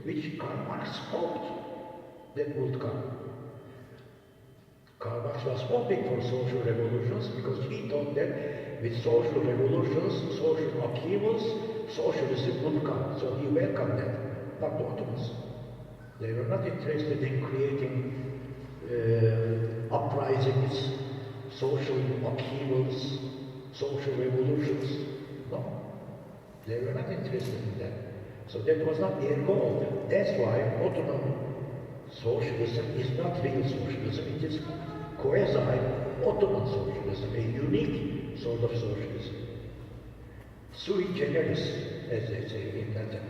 which Karl Marx hoped that would come. Karl Marx was hoping for social revolutions because he thought that with social revolutions, social upheavals, socialism would come. So he welcomed that, not the Ottomans. They were not interested in creating uprisings, social upheavals, social revolutions. No, they were not interested in that. So that was not their goal. That's why Ottoman socialism is not real socialism, it is quasi-Ottoman socialism, a unique sort of socialism. Sui generis, as they say in Latin.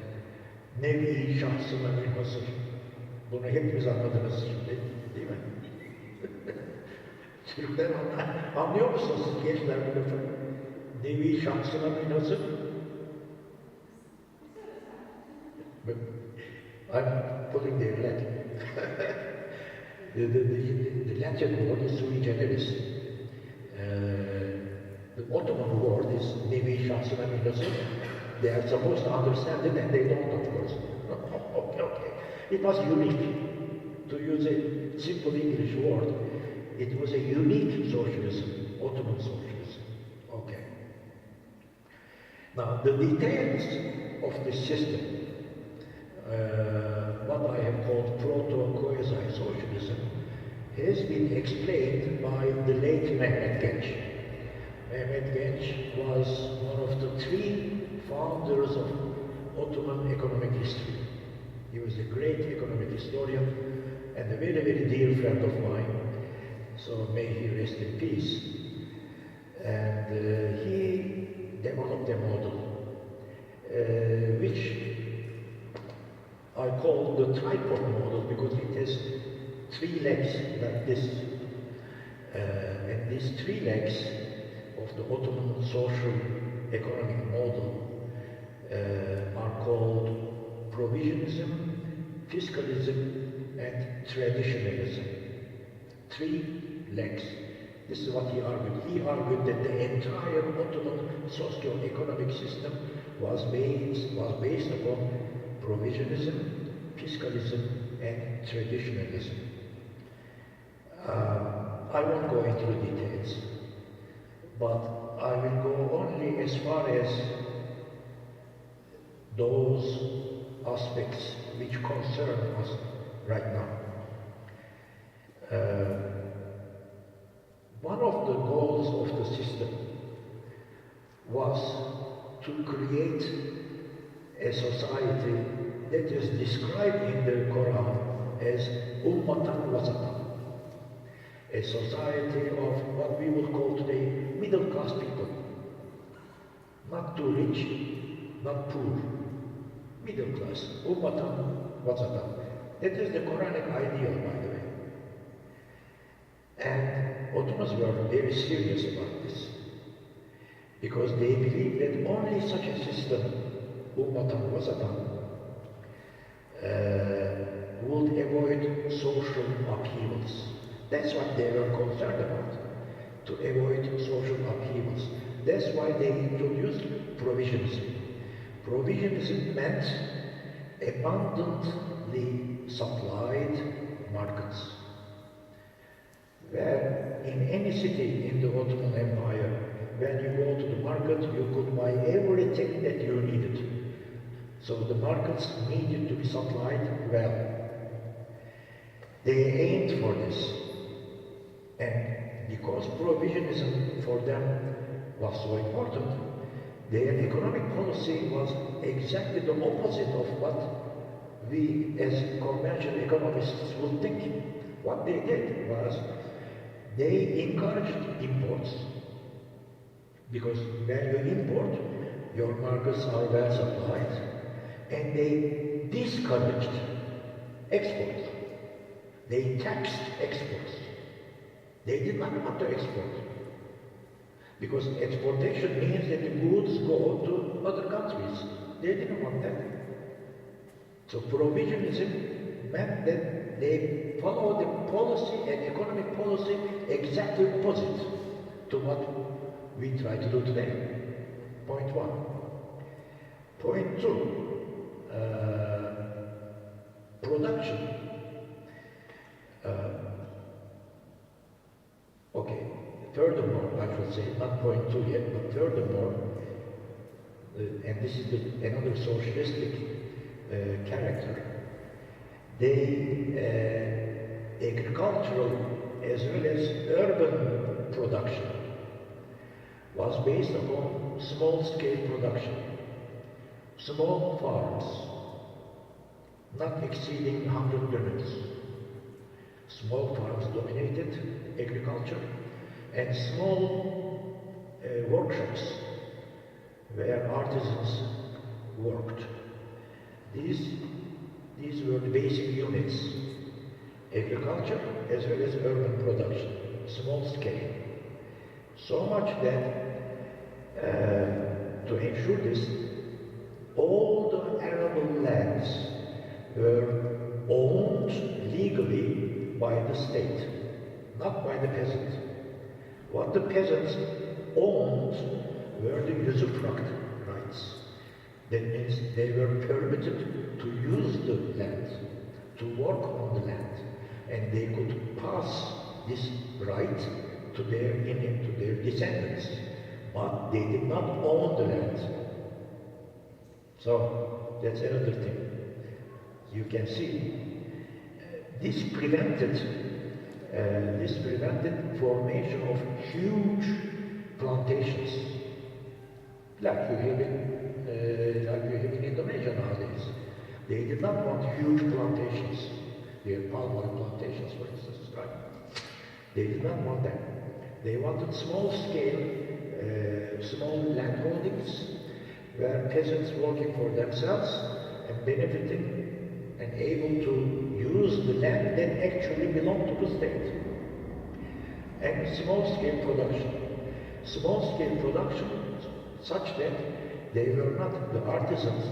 Nevi şahsına münhasır. Bunu hepimiz anladınız şimdi, değil mi? Türkler anlıyor musunuz gençler bu lafı? Nevi şahsına münhasır. I'm putting the Latin. the Latin word is sui generis. The Ottoman word is nevi şahsına münhasır. They are supposed to understand it and they don't, of course. Okay. It was unique. To use a simple English word, it was a unique socialism, Ottoman socialism. Okay. Now, the details of this system, what I have called proto-quasi-socialism, has been explained by the late Mehmet Genç. Mehmet Genç was one of the three founders of Ottoman economic history. He was a great economic historian and a very, very dear friend of mine. So may he rest in peace. And he developed a model which I call the tripod model because it has three legs like this. And these three legs of the Ottoman social economic model are called provisionism, fiscalism, and traditionalism. Three legs. This is what he argued. He argued that the entire Ottoman socio-economic system was based upon provisionism, fiscalism, and traditionalism. I won't go into the details, but I will go only as far as those aspects which concern us right now. One of the goals of the system was to create a society that is described in the Quran as ummatan wasatan, a society of what we would call today middle-class people, not too rich, not poor, middle class, ummatan wasatan. That is the Quranic ideal, by the way. And Ottomans were very serious about this, because they believed that only such a system, ummatan wasatan, would avoid social upheavals. That's what they were concerned about, to avoid social upheavals. That's why they introduced provisionism. Provisionism meant abundantly supplied markets, where in any city in the Ottoman Empire, when you go to the market, you could buy everything that you needed. So the markets needed to be supplied well. They aimed for this, and because provisionism for them was so important, their economic policy was exactly the opposite of what we as conventional economists would think. What they did was they encouraged imports, because when you import, your markets are well supplied, and they discouraged exports. They taxed exports. They did not want to export, because exportation means that the goods go to other countries. They didn't want that. So provisionism meant that they follow the policy and economic policy exactly opposite to what we try to do today. Point one. Point two, production. Okay. Furthermore, I should say, not point two yet, but furthermore, and this is another socialistic character, agricultural as well as urban production was based upon small-scale production, small farms, not exceeding 100 units. Small farms dominated agriculture, and small workshops where artisans worked. These were the basic units: agriculture as well as urban production, small scale. So much that to ensure this, all the arable lands were owned legally by the state, not by the peasants. What the peasants owned were the usufruct rights. That means they were permitted to use the land, to work on the land, and they could pass this right to their descendants, but they did not own the land. So that's another thing. You can see this prevented formation of huge plantations, like you have in Indonesia nowadays. They did not want huge plantations. They had palm oil plantations, for instance, right? They did not want that. They wanted small-scale, small landholdings, where peasants working for themselves and benefiting and able to use the land that actually belonged to the state. And small-scale production. Small-scale production such that they were not, the artisans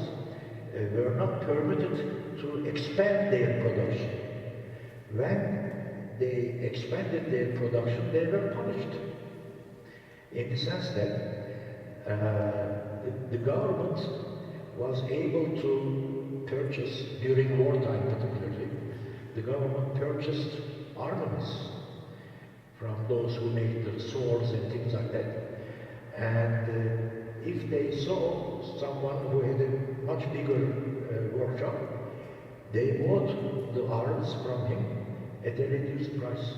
were not permitted to expand their production. When they expanded their production, they were punished. In the sense that the government was able to purchase, during wartime particularly, the government purchased armaments from those who made the swords and things like that. And if they saw someone who had a much bigger workshop, they bought the arms from him at a reduced price.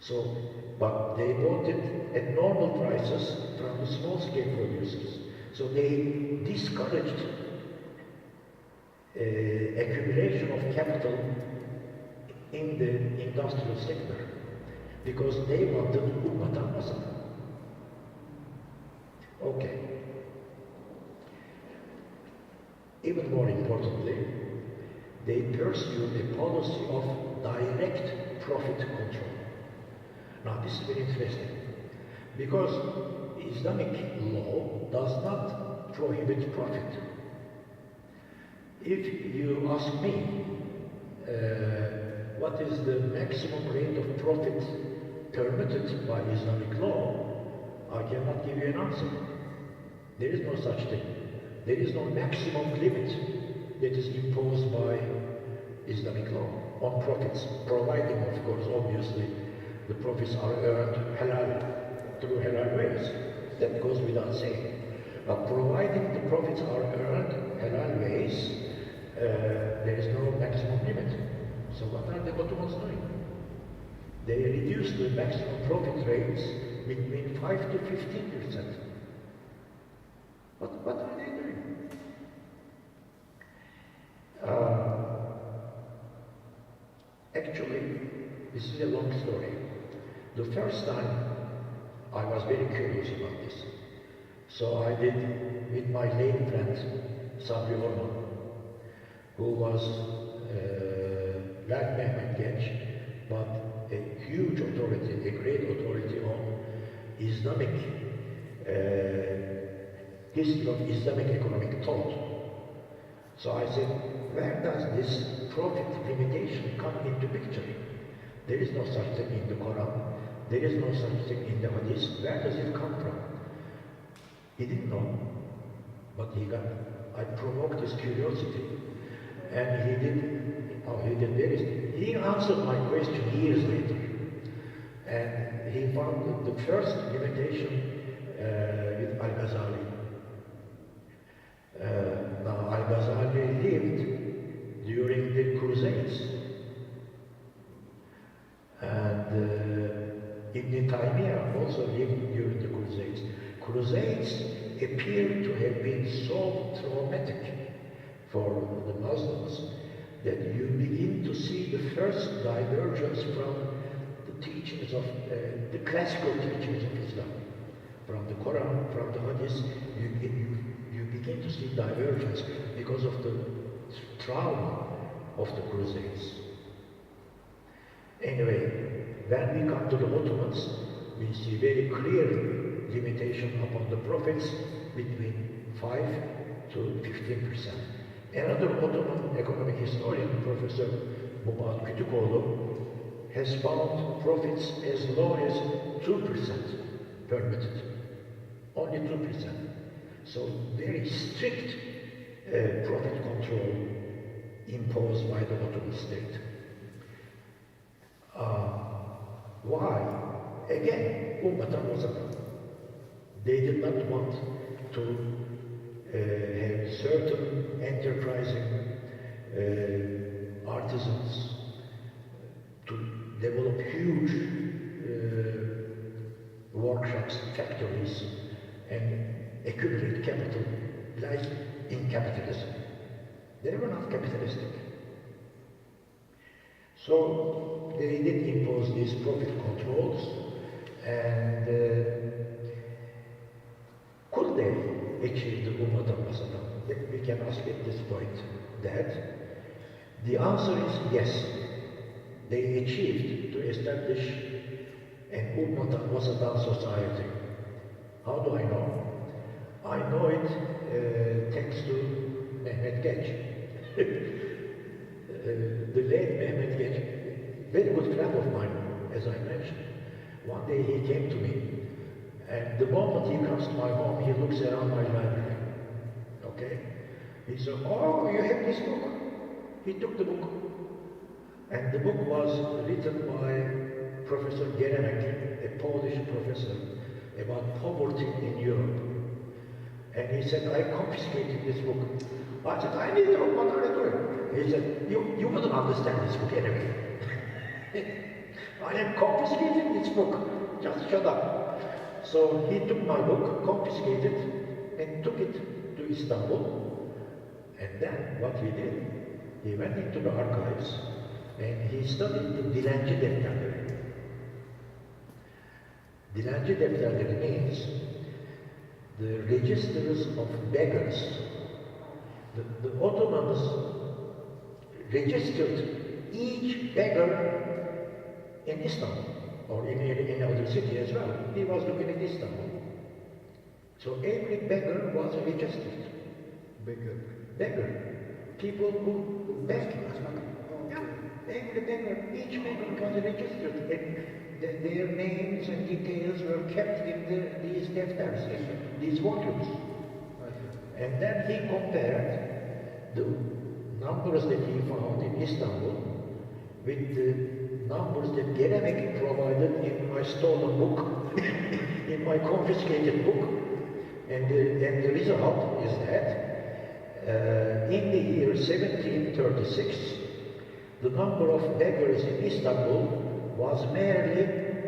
So, but they bought it at normal prices from the small-scale producers. So they discouraged accumulation of capital in the industrial sector because they wanted Madrasah. Okay. Even more importantly, they pursued a policy of direct profit control. Now this is very interesting, because Islamic law does not prohibit profit. If you ask me, what is the maximum rate of profit permitted by Islamic law, I cannot give you an answer. There is no such thing. There is no maximum limit that is imposed by Islamic law on profits, providing, of course, obviously, the profits are earned halal, through halal ways. That goes without saying. But providing the profits are earned halal ways, there is no maximum limit. So what are the Ottomans doing? They reduce the maximum profit rates between 5 to 15%. What are they doing? Actually, this is a long story. The first time I was very curious about this. So I did, with my late friend, Sabri Orman, who was like Mehmet Genç, but a huge authority, a great authority on Islamic history of Islamic economic thought. So I said, where does this profit limitation come into picture? There is no such thing in the Quran. There is no such thing in the Hadith. Where does it come from? He didn't know, but I provoked his curiosity, and he answered my question years later. And he found the first limitation with Al-Ghazali. Now Al-Ghazali lived during the Crusades, and Ibn Taymiyyah also lived during the Crusades. Crusades appear to have been so traumatic for the Muslims that you begin to see the first divergence from the teachings of the classical teachings of Islam. From the Quran, from the Hadith, you begin to see divergence because of the trauma of the Crusades. Anyway, when we come to the Ottomans, we see very clear limitation upon the prophets between 5 to 15%. Another Ottoman economic historian, Professor Mubat Kütükoğlu, has found profits as low as 2% permitted. Only 2%. So very strict profit control imposed by the Ottoman state. Why? Again, Ummatan Wasatan. They did not want to have certain enterprising artisans to develop huge workshops, factories, and accumulate capital like in capitalism. They were not capitalistic. So they did impose these profit controls, and could they achieve the Ummatan Wasatan? We can ask at this point that the answer is yes. They achieved to establish an Ummatan Wasatan society. How do I know? I know it thanks to Mehmet Genç. The late Mehmet Genç, very good friend of mine, as I mentioned. One day he came to me, and the moment he comes to my home, he looks around my library. Okay? He said, "Oh, you have this book." He took the book. And the book was written by Professor Geremek, a Polish professor, about poverty in Europe. And he said, "I confiscated this book." I said, "I need to know what are you doing?" He said, you wouldn't understand this book anyway. I am confiscating this book. Just shut up. So he took my book, confiscated, and took it to Istanbul. And then what he did, he went into the archives and he studied the Dilenci Defterleri. Dilenci Defterleri means the registers of beggars. The Ottomans registered each beggar in Istanbul, or in any other city as well. He was looking at Istanbul. So every beggar was registered. Beggar. People who beg. Yeah. Every beggar, each beggar was registered. And their names and details were kept in these defters, these volumes. And then he compared the numbers that he found in Istanbul with the numbers that Geremek provided in my stolen book, in my confiscated book. And the result is that in the year 1736, the number of beggars in Istanbul was merely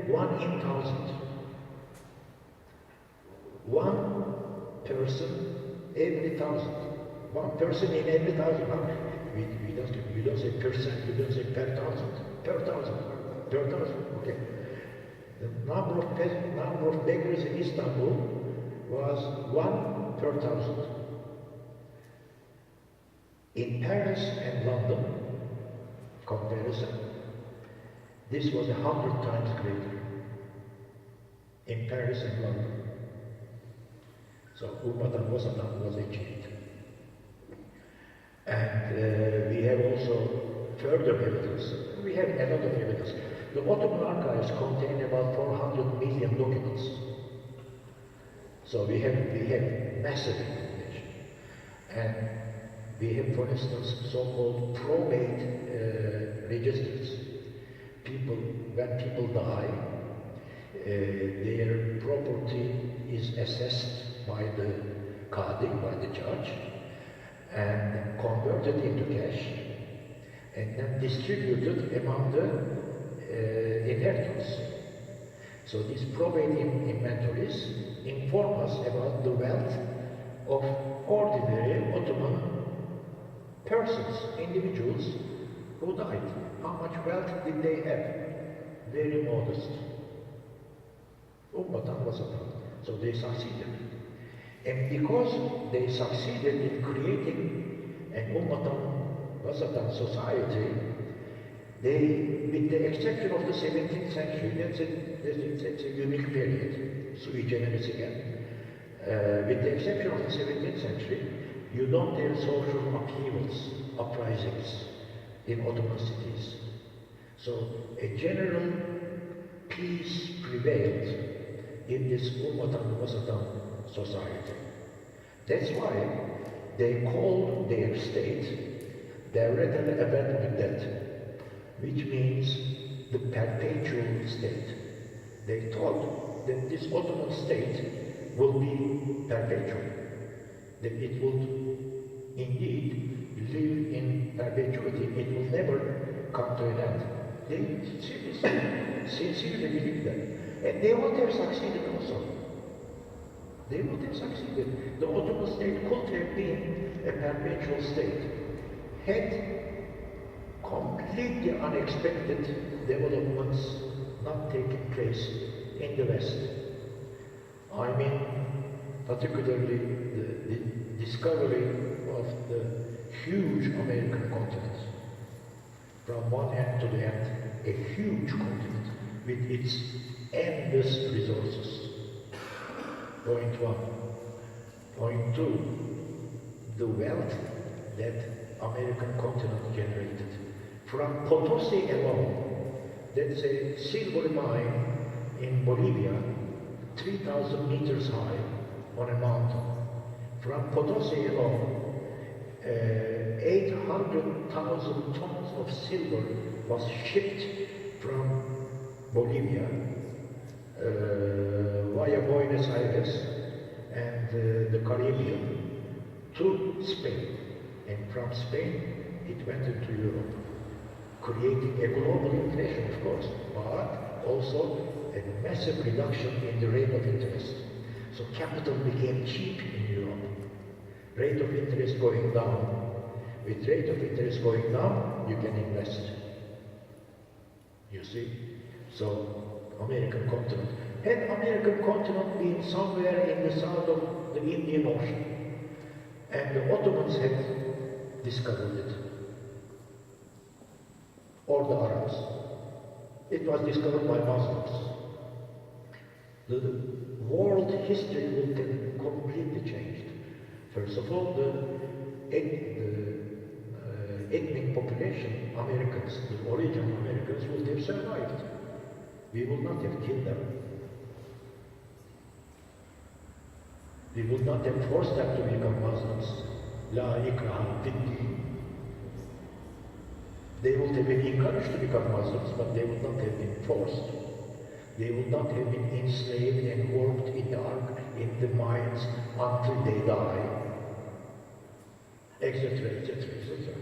1 in 1,000. One person every 1,000. One person in every 1,000. You don't say percent, you don't say per 1,000. Per 1,000. Per 1,000. Okay. The number of beggars in Istanbul was 1 per 1,000. In Paris and London, comparison, this was 100 times greater. In Paris and London. So Ummatan Wasatan was achieved. And we have also further evidence. We have a lot of evidence. The Ottoman archives contain about 400 million documents. So we have massive information. And we have, for instance, so-called probate registers. When people die, their property is assessed by the Qadi, by the judge, and converted into cash, and then distributed among the inheritors. So these probate inventories inform us about the wealth of ordinary Ottoman persons, individuals who died. How much wealth did they have? Very modest. Ummatan wasatan. So they succeeded. And because they succeeded in creating an Ummatan wasatan society, they, with the exception of the 17th century, that's a unique period, sui generis again. With the exception of the 17th century, you don't have social upheavals, uprisings in Ottoman cities. So a general peace prevailed in this Ummatan Wasatan society. That's why they called their state Devlet el-Ebed, which means the perpetual state. They thought that this Ottoman state will be perpetual, that it would indeed live in perpetuity, it will never come to an end. They sincerely believe that. And they would have succeeded also. They would have succeeded. The Ottoman state could have been a perpetual state had completely unexpected developments not taken place in the West. I mean, particularly the discovery of the huge American continent. From one end to the end, a huge continent with its endless resources. Point one. Point two, the wealth that American continent generated. From Potosi alone, that's a silver mine in Bolivia, 3,000 meters high on a mountain. From Potosi alone, 800,000 tons of silver was shipped from Bolivia via Buenos Aires and the Caribbean to Spain. And from Spain, it went into Europe, creating a global inflation, of course, but also a massive reduction in the rate of interest. So capital became cheap in Europe. Rate of interest going down. With rate of interest going down, you can invest. You see? So, American continent. And American continent being somewhere in the south of the Indian Ocean. And the Ottomans had discovered it. Or the Arabs. It was discovered by Muslims. The world history will have completely changed. First of all, the ethnic population, Americans, the original Americans, would have survived. We would not have killed them. We would not have forced them to become Muslims. La ikraha fid-din. They would have been encouraged to become Muslims, but they would not have been forced. They would not have been enslaved and worked in the mines until they die, etc., etc., etc.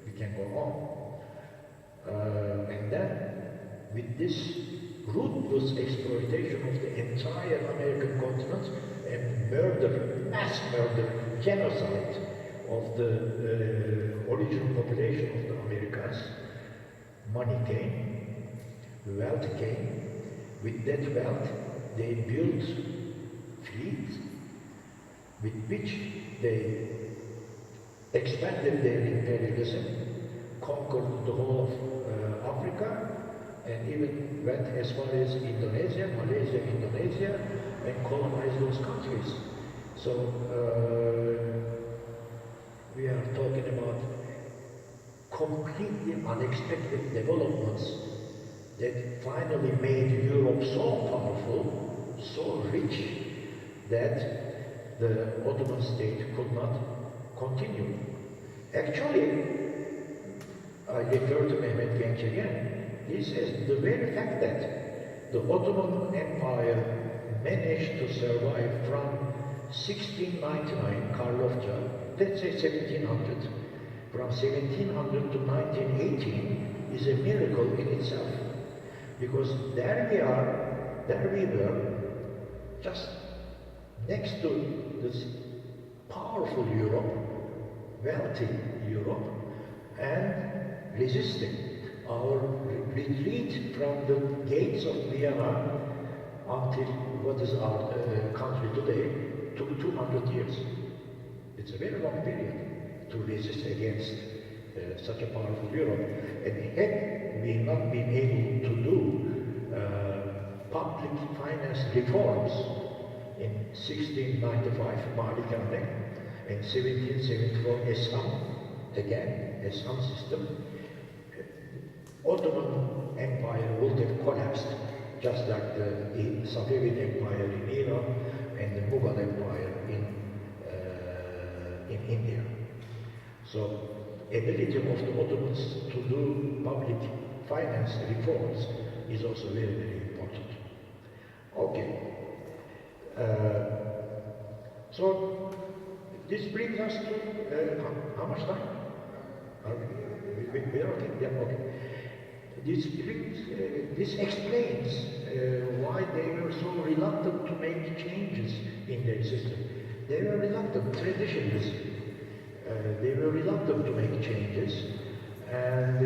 We can go on. And then, with this ruthless exploitation of the entire American continent and murder, mass murder, genocide of the original population of the Americas, money came, wealth came. With that wealth, they built fleets with which they expanded their imperialism, conquered the whole of Africa, and even went as far as Indonesia, Malaysia, Indonesia, and colonized those countries. So we are talking about completely unexpected developments that finally made Europe so powerful, so rich, that the Ottoman state could not continue. Actually, I refer to Mehmet Genç again. He says the very fact that the Ottoman Empire managed to survive from 1699, Karlofça, let's say 1700, from 1700 to 1918 is a miracle in itself. Because there we were, just next to this powerful Europe, wealthy Europe, and resisting. Our retreat from the gates of Vienna until what is our country today took 200 years. It's a very long period to resist against such a powerful Europe. And had we not been able to do public finance reforms in 1695, Malik Hamlet, in 1774, Essam system, Ottoman Empire would have collapsed, just like the Safavid Empire in Iran and the Mughal Empire in India. So, ability of the Ottomans to do public finance reforms is also very, very important. Okay. So, this brings us to how much time? We are okay? Yeah, okay. This explains why they were so reluctant to make changes in their system. They were reluctant, traditionalists. They were reluctant to make changes, and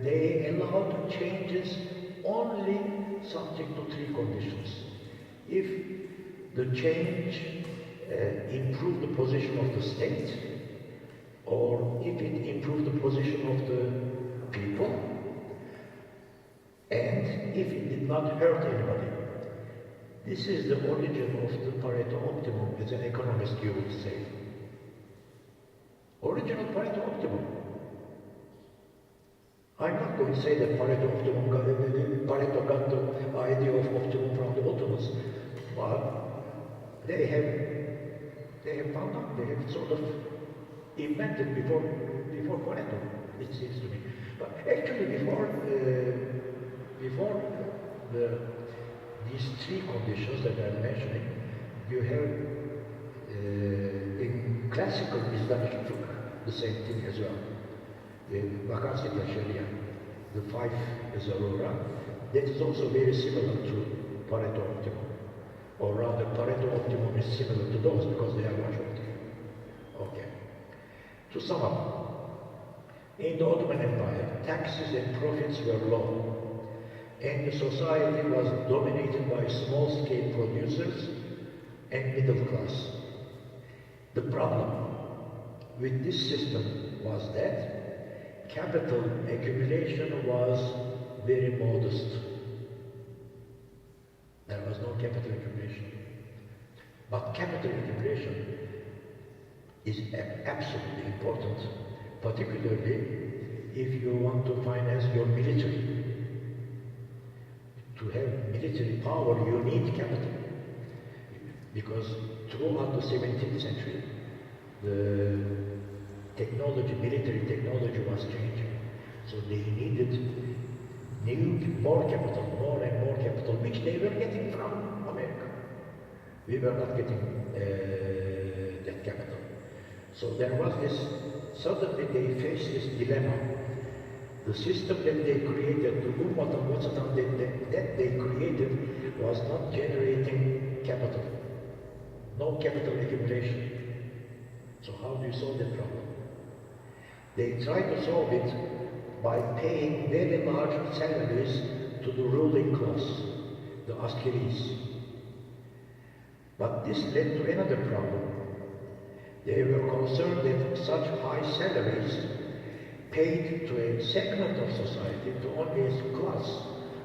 they allowed changes only subject to three conditions. If the change improved the position of the state, or if it improved the position of the people, and if it did not hurt anybody. This is the origin of the Pareto optimum, as an economist you would say. Original Pareto optimum. I'm not going to say that Pareto got the idea of optimum from the Ottomans, but they have found out, they have sort of invented before Pareto, it seems to me. But actually before these three conditions that I'm mentioning, you have in classical Islamic fiqh the same thing as well. The Maqasid al-Sharia, the five zarura, that is also very similar to Pareto optimum. Or rather, Pareto optimum is similar to those because they are much optimum. Okay. To sum up, in the Ottoman Empire, taxes and profits were low, and the society was dominated by small-scale producers and middle class. The problem with this system was that capital accumulation was very modest. There was no capital accumulation. But capital accumulation is absolutely important, particularly if you want to finance your military. To have military power, you need capital. Because throughout the 17th century, the technology, military technology was changing. So they needed more capital, more and more capital, which they were getting from America. We were not getting that capital. So there was this, suddenly they faced this dilemma. The system that they created, the Ummat al-Wasatan that they created was not generating capital. No capital accumulation. So how do you solve that problem? They tried to solve it by paying very large salaries to the ruling class, the askiris. But this led to another problem. They were concerned that such high salaries paid to a segment of society, to only a class,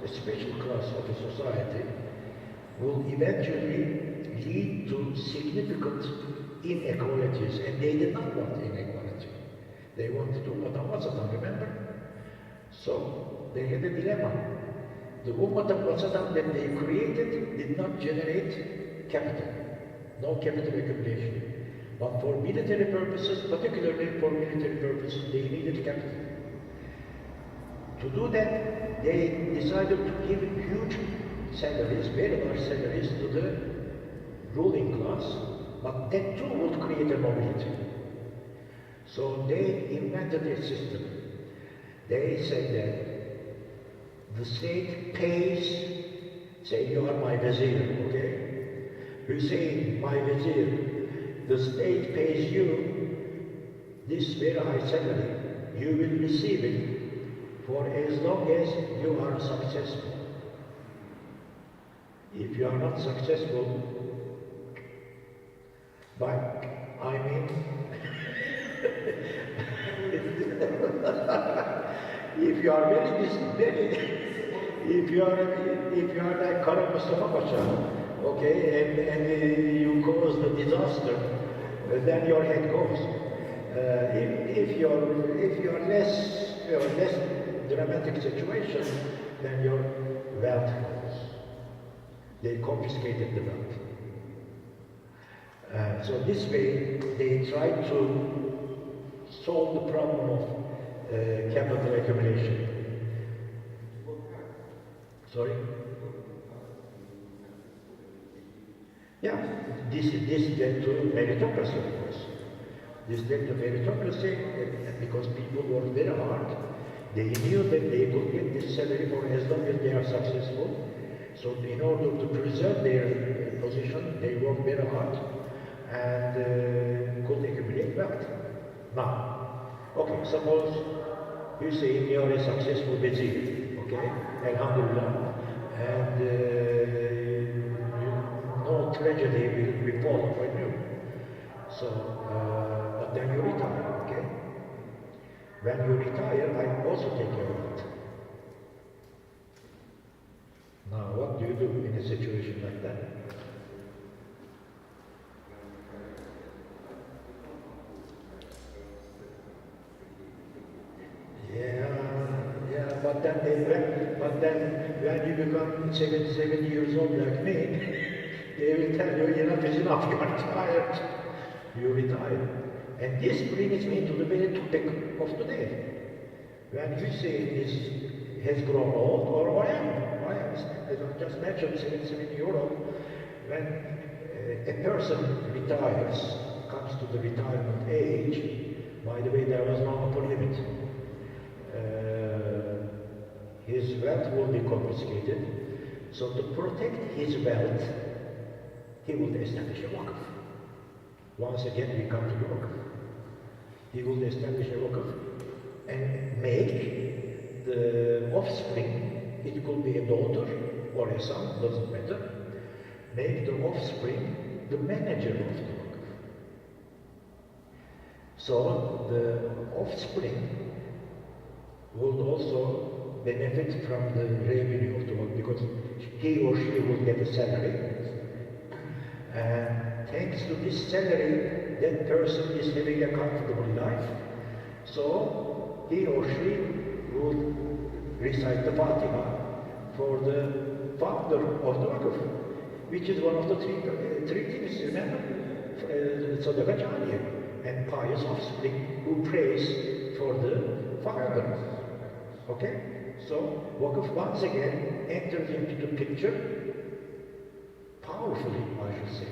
a special class of a society, will eventually lead to significant inequalities, and they did not want inequality. They wanted to Ummah al-Wasatan, remember? So they had a dilemma. The Ummah al-Wasatan that they created did not generate capital, no capital accumulation. But for military purposes, particularly for military purposes, they needed capital. To do that, they decided to give huge salaries, very large salaries to the ruling class, but that too would create a mobility. So they invented a system. They said that the state pays, say you are my vizier, okay? Hussein, my vizier, the state pays you this very high salary. You will receive it for as long as you are successful. If you are not successful, but I mean, if you are if you are like Kara Mustafa Pacha, okay, and you cause the disaster, then your head goes. If you're less dramatic situation, then your wealth goes. They confiscated the wealth. So this way, they tried to solve the problem of capital accumulation. Sorry? Yeah, this led to meritocracy, of course. This led to meritocracy because people worked very hard. They knew that they could get this salary for as long as they are successful. So in order to preserve their position, they worked very hard and could accumulate wealth. Now, okay, suppose you say you are a successful vizier, okay, Alhamdulillah, and no tragedy will befall upon you. So, but then you retire, okay? When you retire, I also take care of it. Now, what do you do in a situation like that? Yeah, but then when you become 77 years old like me, they will tell you enough is enough, you are retired. You retire. And this brings me to the very topic of today. When Hussein has grown old, or I am, as I just mentioned, 77-year-old, when a person retires, comes to the retirement age, by the way, there was no upper limit. His wealth will be confiscated. So to protect his wealth, he will establish a waqf. Once again, we come to the waqf. He will establish a waqf and make the offspring, it could be a daughter or a son, doesn't matter, make the offspring the manager of the waqf. So the offspring will also benefit from the revenue of the waqf because he or she will get a salary. And thanks to this salary, that person is having a comfortable life. So he or she will recite the Fatiha for the founder of the waqf, which is one of the three things, remember? Sadaqah Jariyah, and pious offspring who prays for the founder. Okay? So waqf once again enters into the picture powerfully, I should say.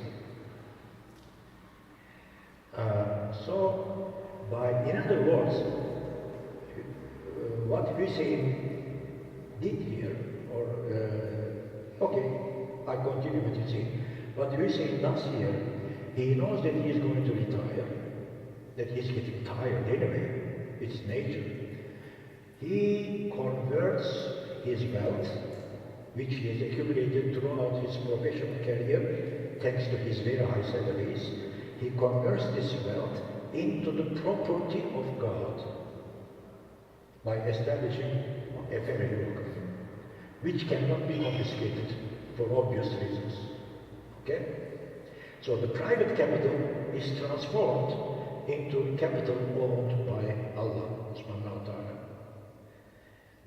So, in other words, what Hussein did here, or, okay, I continue with Hussein. What Hussein does here, he knows that he is going to retire, that he is getting tired anyway, it's nature. He converts his wealth, which he has accumulated throughout his professional career, thanks to his very high salaries, he converts this wealth into the property of God by establishing a family waqf, which cannot be confiscated for obvious reasons. Okay? So the private capital is transformed into capital owned by Allah subhanahu wa ta'ala.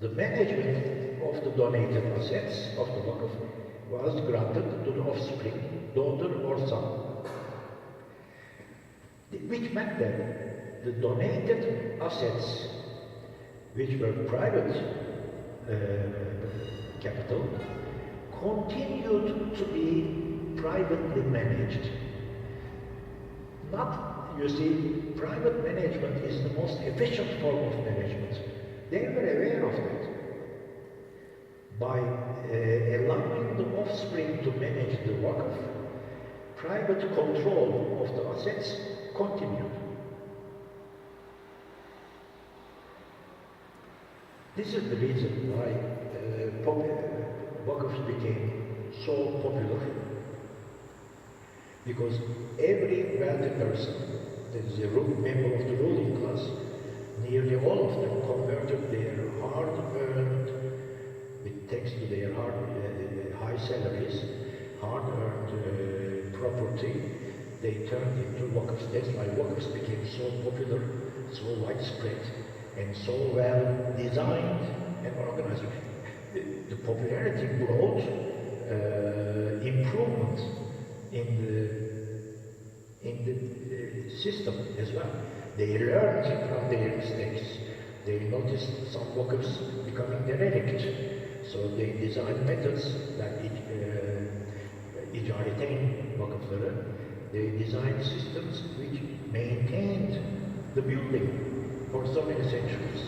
The management of the donated assets of the waqf was granted to the offspring, daughter or son, which meant that the donated assets, which were private capital, continued to be privately managed. Not, you see, private management is the most efficient form of management. They were aware of that. By allowing the offspring to manage the Waqf, private control of the assets continued. This is the reason why Waqfs became so popular. Because every wealthy person, that is a member of the ruling class, nearly all of them converted their hard-earned, with thanks to their high salaries, hard-earned property, they turned into Waqfs. That's why Waqfs became so popular, so widespread, and so well designed and organized. The popularity brought improvement in the system as well. They learned from their mistakes. They noticed some Waqfs becoming derelict. So they designed methods like icaritain Waqfları. They designed systems which maintained the building for so many centuries.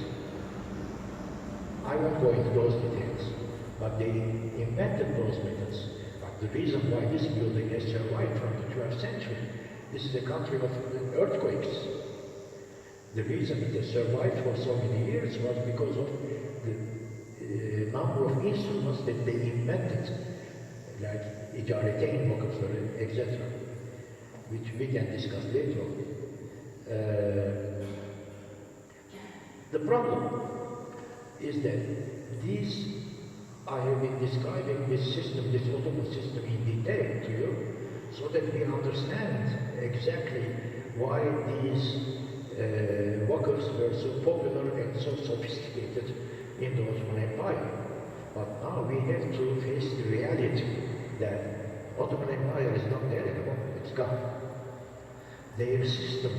I won't go into those details, but they invented those methods. But the reason why this building has survived from the 12th century, this is a country of earthquakes. The reason it has survived for so many years was because of the number of instruments that they invented, like icaritain Waqfları, etc., which we can discuss later on. The problem is that I have been describing this system, this Ottoman system in detail to you, so that we understand exactly why these Waqfs were so popular and so sophisticated in the Ottoman Empire. But now we have to face the reality that Ottoman Empire is not there anymore, it's gone. Their system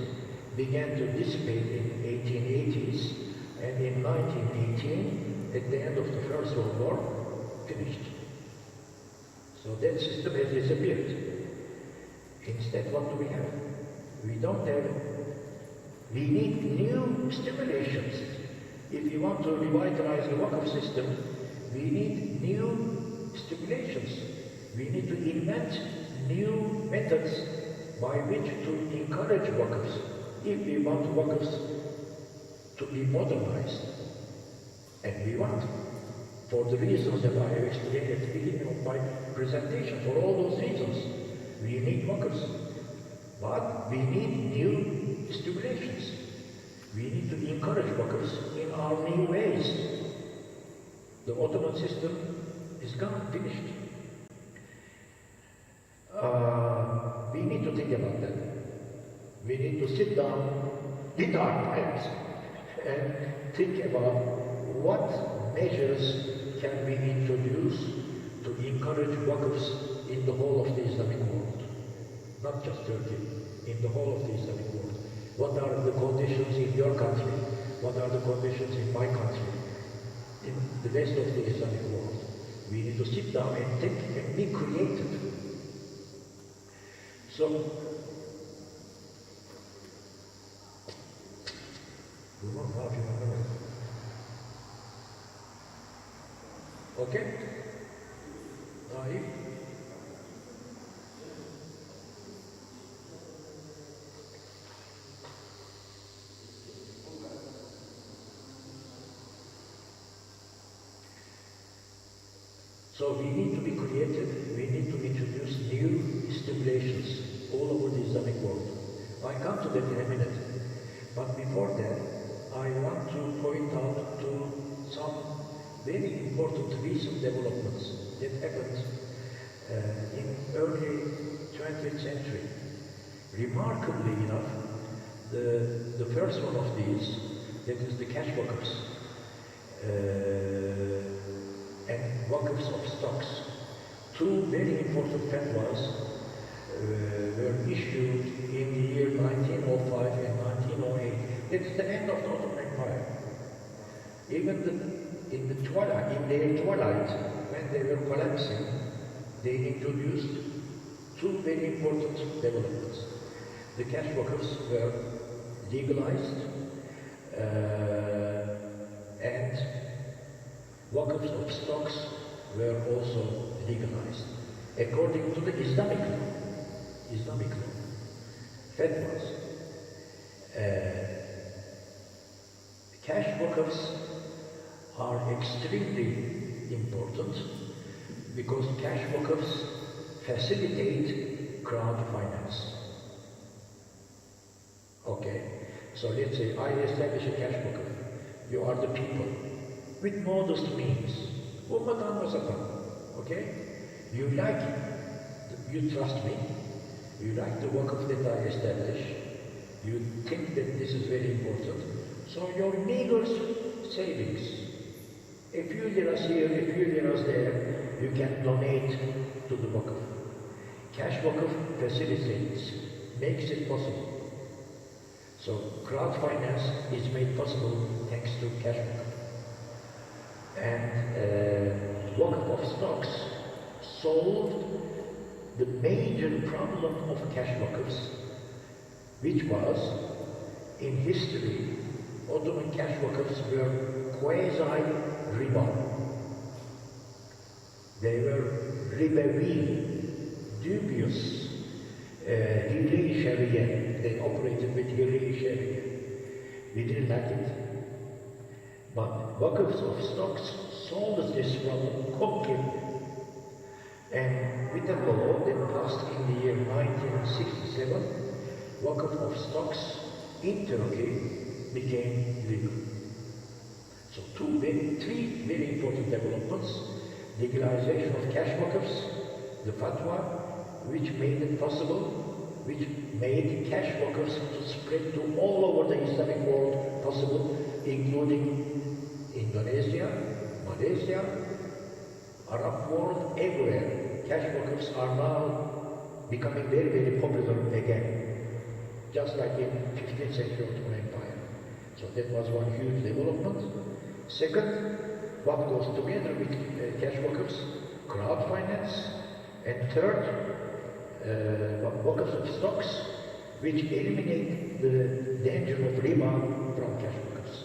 began to dissipate in 1880s, and in 1918, at the end of the First World War, finished. So that system has disappeared. Instead, what do we have? We don't have, we need new stimulations. If we want to revitalize the Waqf system, we need new stimulations. We need to invent new methods by which to encourage Waqfs. If we want Waqfs to be modernized, and we want, for the reasons that I have explained at the beginning of my presentation, for all those reasons, we need Waqfs. But we need new stimulations. We need to encourage Waqfs in our new ways. The Ottoman system is gone, finished. We need to think about that. We need to sit down with our minds and think about what measures can we introduce to encourage Waqfs in the whole of the Islamic world. Not just Turkey, in the whole of the Islamic world. What are the conditions in your country? What are the conditions in my country? In the rest of the Islamic world. We need to sit down and think and be creative. So, okay? Naif? So we need to be creative, we need to introduce new stimulations all over the Islamic world. I come to that in a minute. But before that, I want to point out to some very important recent developments that happened in early 20th century. Remarkably enough, the first one of these, that is the cash Waqfs, and Waqfs of stocks. Two very important fatwas were issued in the year 1905 and 1908. It's the end of the Ottoman Empire. Even in the twilight, in their twilight, when they were collapsing, they introduced two very important developments. The cash workers were legalized, and workers of stocks were also legalized according to the Islamic law, fatwas. Cash workers are extremely important because cash workers facilitate crowd finance. Okay, so let's say I establish a cash worker. You are the people with modest means. Okay? You like, you trust me, you like the work of that I establish, you think that this is very important, so your meager savings, a few liras here, a few liras there, you can donate to the wakf. Cash wakf facilitates, makes it possible. So crowd finance is made possible thanks to cash wakf. And wakf of stocks solved the major problem of cash wakfs, which was, in history, Ottoman cash wakfs were quasi-riba. They were ribawi, dubious, hile-i sharia. They operated with hile-i sharia. We didn't like it. But wakfs of stocks solved this problem completely. And with the law that passed in the year 1967, wakf of stocks in Turkey became legal. So three very important developments: legalization of cash wakfs, the fatwa, which made it possible, which made cash wakfs to spread to all over the Islamic world possible, including Indonesia, Malaysia, Arab world, everywhere. Cash wakfs are now becoming very, very popular again, just like in 15th century Ottoman Empire. So that was one huge development. Second, what goes together with cash wakfs? Crowd finance. And third, wakfs of stocks, which eliminate the danger of riba from cash wakfs.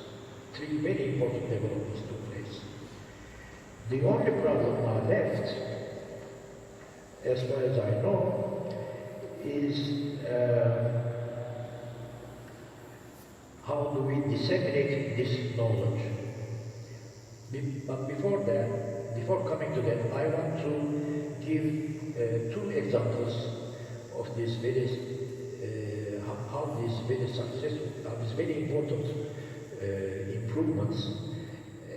Three very important developments took place. The only problem now left, as far as I know, is how do we disseminate this knowledge? But before that, before coming to that, I want to give two examples of this very, how this very successful, how this very important improvements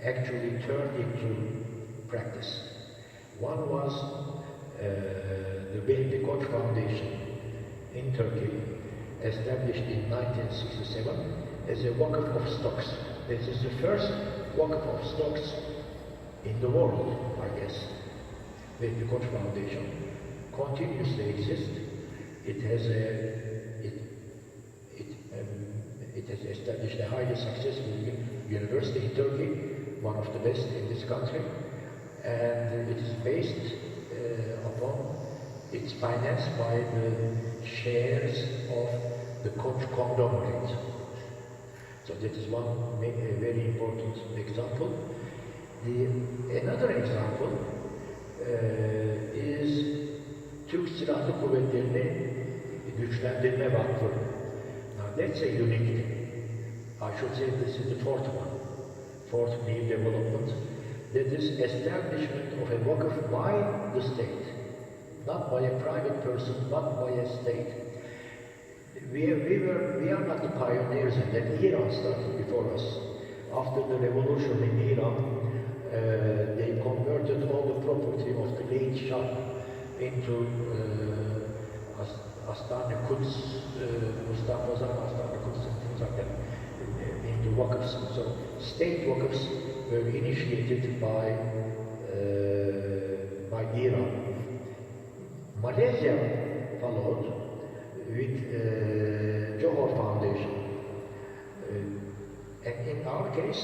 actually turned into practice. One was the Koç Foundation in Turkey, established in 1967 as a wakf of stocks. This is the first wakf of stocks in the world, I guess. The Koç Foundation continuously exists. It has it has established a highly successful university in Turkey, one of the best in this country, and it is based upon, it's financed by the shares of the Koç conglomerate. So that is one very important example. Another example is Türk Silahlı Kuvvetleri'ni Güçlendirme Vakfı. Now that's a unique thing. I should say this is the fourth new development. That is establishment of a wakf by the state, not by a private person, not by a state. We are not the pioneers in that. Iran started before us. After the revolution in Iran, they converted all the property of the late Shah into Astana Quds, Mustafa Zan, Astana Quds, and things like that, into wakfs. So state wakfs were initiated by Iran. Malaysia followed with Johor Foundation. And in our case,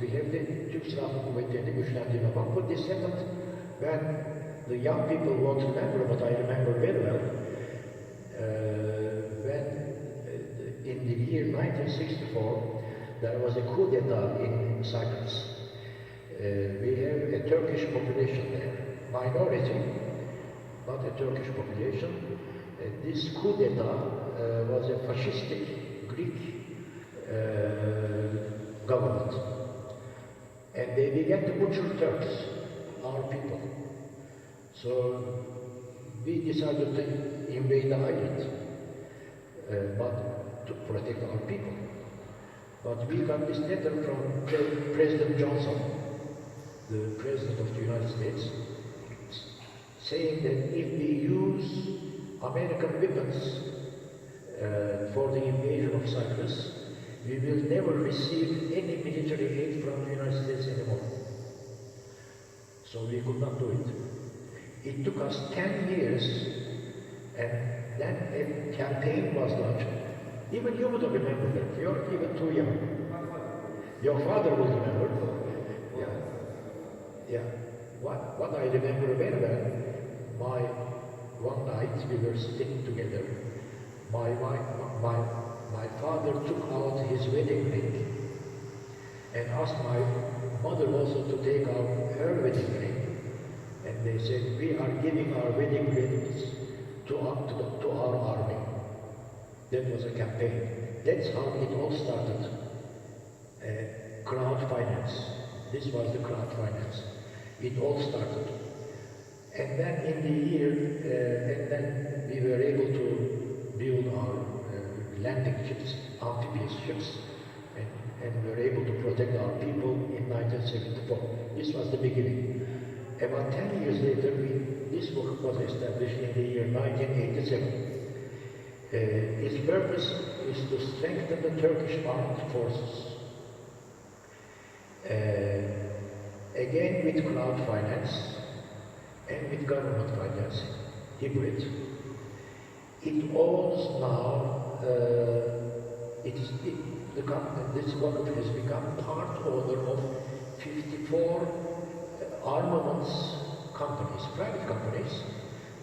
we have the Türk Silahlı Kuvvetleri'ni güçlendirme. What could this happen when the young people won't remember, but I remember very well, when in the year 1964 there was a coup d'etat in Cyprus. We have a Turkish population there, minority, not a Turkish population. This coup d'etat was a fascistic Greek government. And they began to butcher Turks, our people. So we decided to invade the island, but to protect our people. But we got this letter from President Johnson, the President of the United States, saying that if we use American weapons for the invasion of Cyprus, we will never receive any military aid from the United States anymore. So we could not do it. It took us 10 years, and then a campaign was launched. Even you would remember that. You're even too young. Your father will remember. Yeah. Yeah. What I remember very well, one night we were sitting together. My father took out his wedding ring and asked my mother also to take out her wedding ring. And they said, we are giving our wedding rings to our army. That was a campaign. That's how it all started. Crowd finance. This was the crowd finance. It all started. And then in the year, and then we were able to build our landing ships, amphibious ships, and we were able to protect our people in 1974. This was the beginning. About 10 years later, this work was established in the year 1987. Its purpose is to strengthen the Turkish armed forces. Again with crowd finance and with government financing, hybrid. It owns now, this work has become part owner of 54 armaments companies, private companies,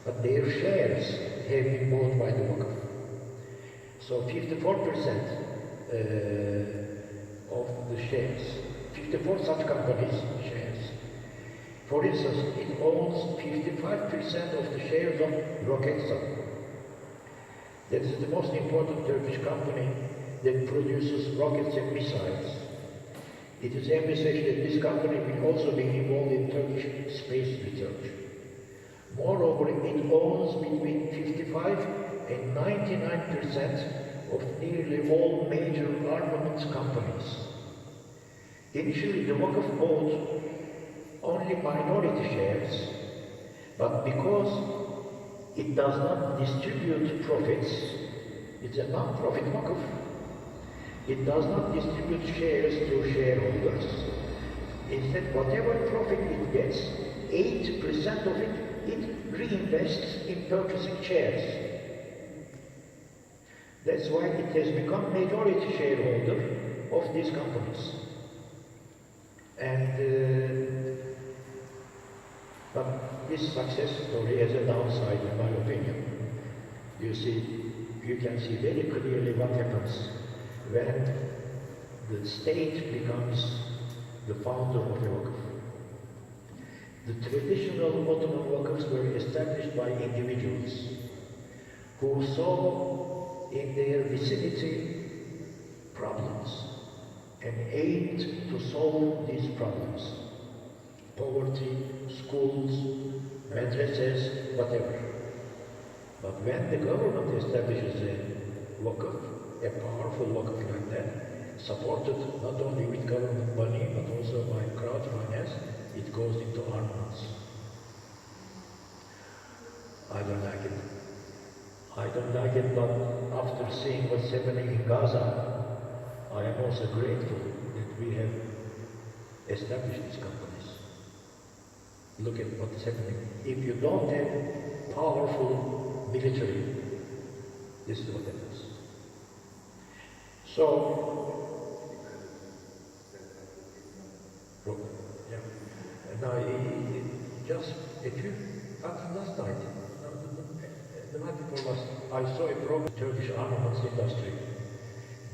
but their shares have been bought by the Wakf. So 54% of the shares, 54 such companies' shares. For instance, it owns 55% of the shares of Roketsan. That is the most important Turkish company that produces rockets and missiles. It is envisaged that this company will also be involved in Turkish space research. Moreover, it owns between 55 and 99% of nearly all major armaments companies. Initially, the Wakf bought only minority shares, but because it does not distribute profits, it's a non-profit Wakf, it does not distribute shares to shareholders. Instead, whatever profit it gets, 8% of it reinvests in purchasing shares. That's why it has become majority shareholder of these companies. And but this success story has a downside, in my opinion. You can see very clearly what happens when the state becomes the founder of a Wakf. The traditional Ottoman Wakfs were established by individuals who saw in their vicinity problems and aimed to solve these problems. Poverty, schools, madrasas, whatever. But when the government establishes a Wakf, a powerful Wakf like that, supported not only with government money but also by crowd finance, it goes into armaments. I don't like it. I don't like it, but after seeing what's happening in Gaza, I am also grateful that we have established these companies. Look at what is happening. If you don't have powerful military, this is what happens. So, Yeah. Now, just a few, last night, the night before last, I saw a program, Turkish armaments industry.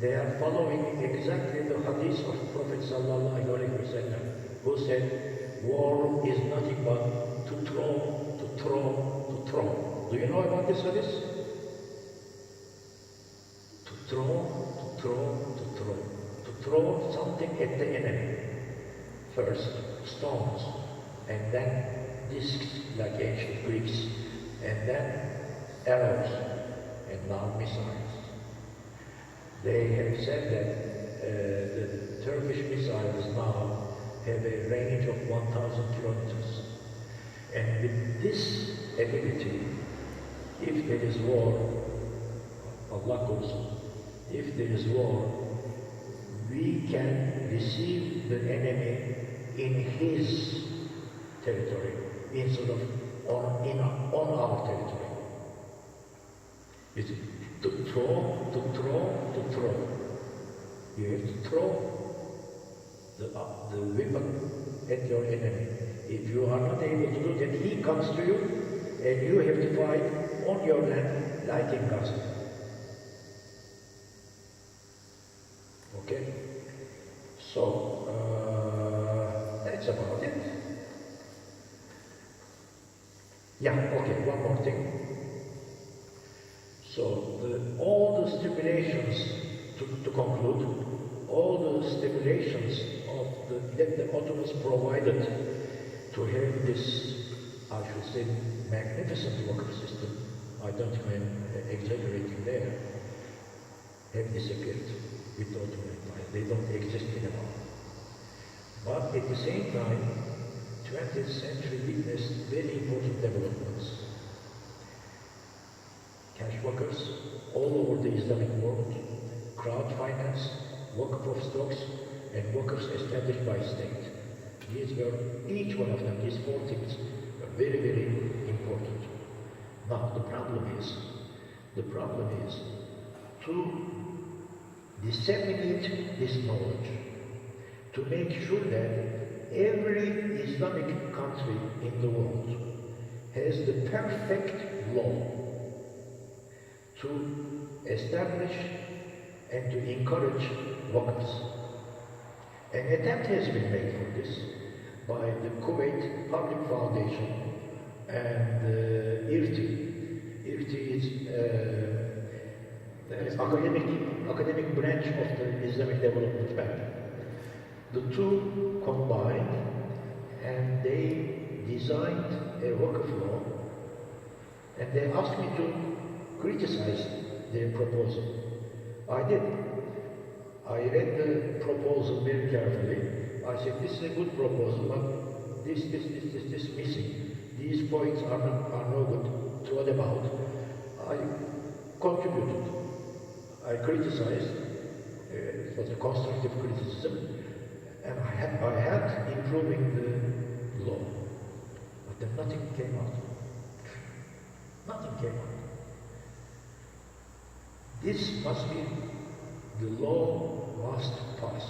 They are following exactly the hadith of Prophet sallallahu alaihi wasallam, who said, war is nothing but to throw, to throw, to throw. Do you know about this hadith? To throw, to throw, to throw. To throw something at the enemy. First, stones, and then discs like ancient Greeks, and then arrows, and now missiles. They have said that the Turkish missiles now have a range of 1,000 kilometers. And with this ability, if there is war, Allah goes, if there is war, we can receive the enemy in his territory instead of on our territory. It's to throw, to throw, to throw. You have to throw the weapon at your enemy. If you are not able to do that, he comes to you and you have to fight on your land like in Gaza. Okay? So, that's about it. Yeah, okay, one more thing. So, all the stipulations, to conclude, all the stipulations that the Ottomans provided to have this, I should say, magnificent worker system, I don't think I'm exaggerating there, have disappeared with the Ottoman Empire. They don't exist anymore. But at the same time, 20th century witnessed very important developments. Cash workers all over the Islamic world, crowd finance, work of stocks, and workers established by state. These were, each one of them, these four things were very, very important. Now the problem is to disseminate this knowledge, to make sure that every Islamic country in the world has the perfect law to establish and to encourage workers. An attempt has been made for this by the Kuwait Public Foundation and IRTI. IRTI is academic branch of the Islamic Development Bank. The two combined and they designed a worker law, and they asked me to criticize their proposal. I did. I read the proposal very carefully. I said, this is a good proposal, but this missing. These points are no good. Throw them out. I contributed. I criticized. It was a constructive criticism. And I had improving the law. But then nothing came out. Nothing came out. This must be, the law must pass.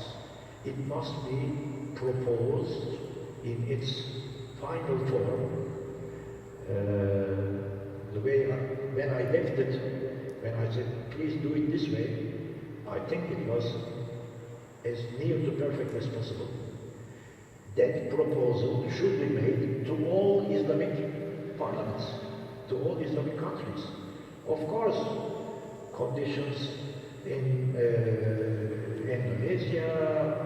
It must be proposed in its final form. The way when I left it, when I said, please do it this way, I think it was as near to perfect as possible. That proposal should be made to all Islamic parliaments, to all Islamic countries. Of course, conditions in Indonesia,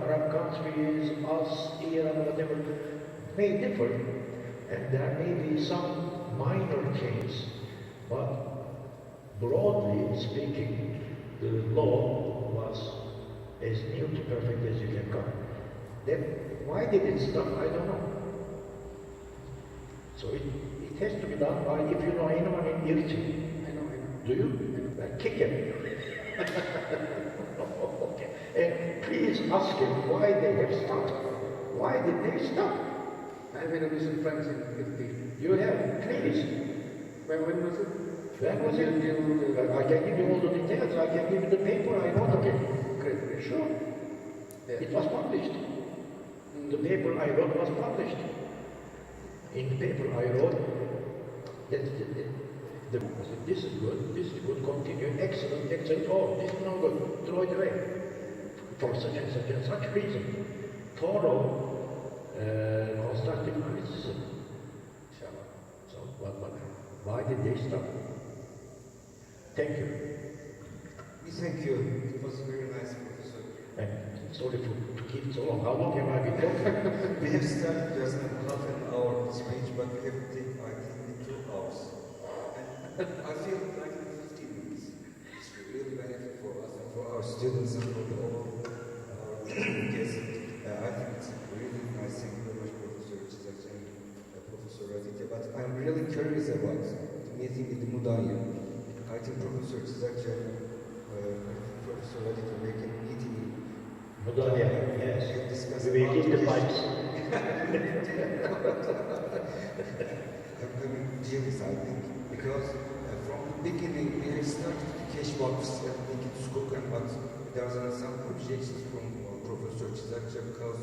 Arab countries, us, Iran, whatever, may differ, and there may be some minor changes, but broadly speaking, the law was as near to perfect as you can come. Then, why did it stop? I don't know. So it has to be done by, if you know anyone in IRTI. I know. Do you? Kick him. Okay. And please ask him why they have stopped. Why did they stop? I have many recent friends in IRTI. You have, please. When was it? When was it? I can give you all the details. I can give you the paper I wrote. Okay. Great. Sure. Yeah. It was published. the paper I wrote was published. In the paper I wrote that I said, this is good, continue, excellent, excellent, oh, this is not good, throw it away. For such and such reason. Thorough, constructive criticism. So why did they stop? Thank you. We thank you. It was very nice, Professor. And sorry to keep it so long. How long have I been talking? We have started just half an hour speech, but we have taken, I think, 2 hours. And I feel like in 15 minutes, it's really benefit for us and for our students and for all our guests. I think it's really nice. Thank you very much, Professor Chizak and Professor Raditya. But I'm really curious about the meeting with the Mudanya. I think Professor Chizak and Professor Raditya make a meeting. Mudanya, yes. And discuss We will keep the pipes. I'm jealous, I think, because from the beginning we have started to cash box and make it spoken, but there are some objections from Professor Chizakcha because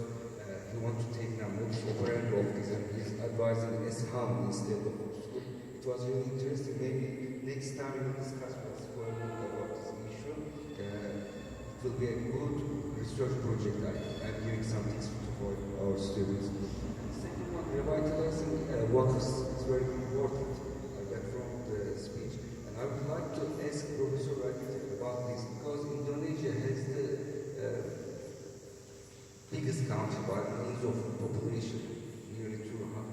he wants to take now more sovereign office and he's advising Isham instead of school. It was really interesting. Maybe next time we will discuss what's going on about this issue. It will be a good research project. I'm giving some tips for our students. Second one, revitalizing workers is very important. I got from the speech. And I would like to ask Professor Raditya about this because Indonesia has the biggest country by means of population, nearly 275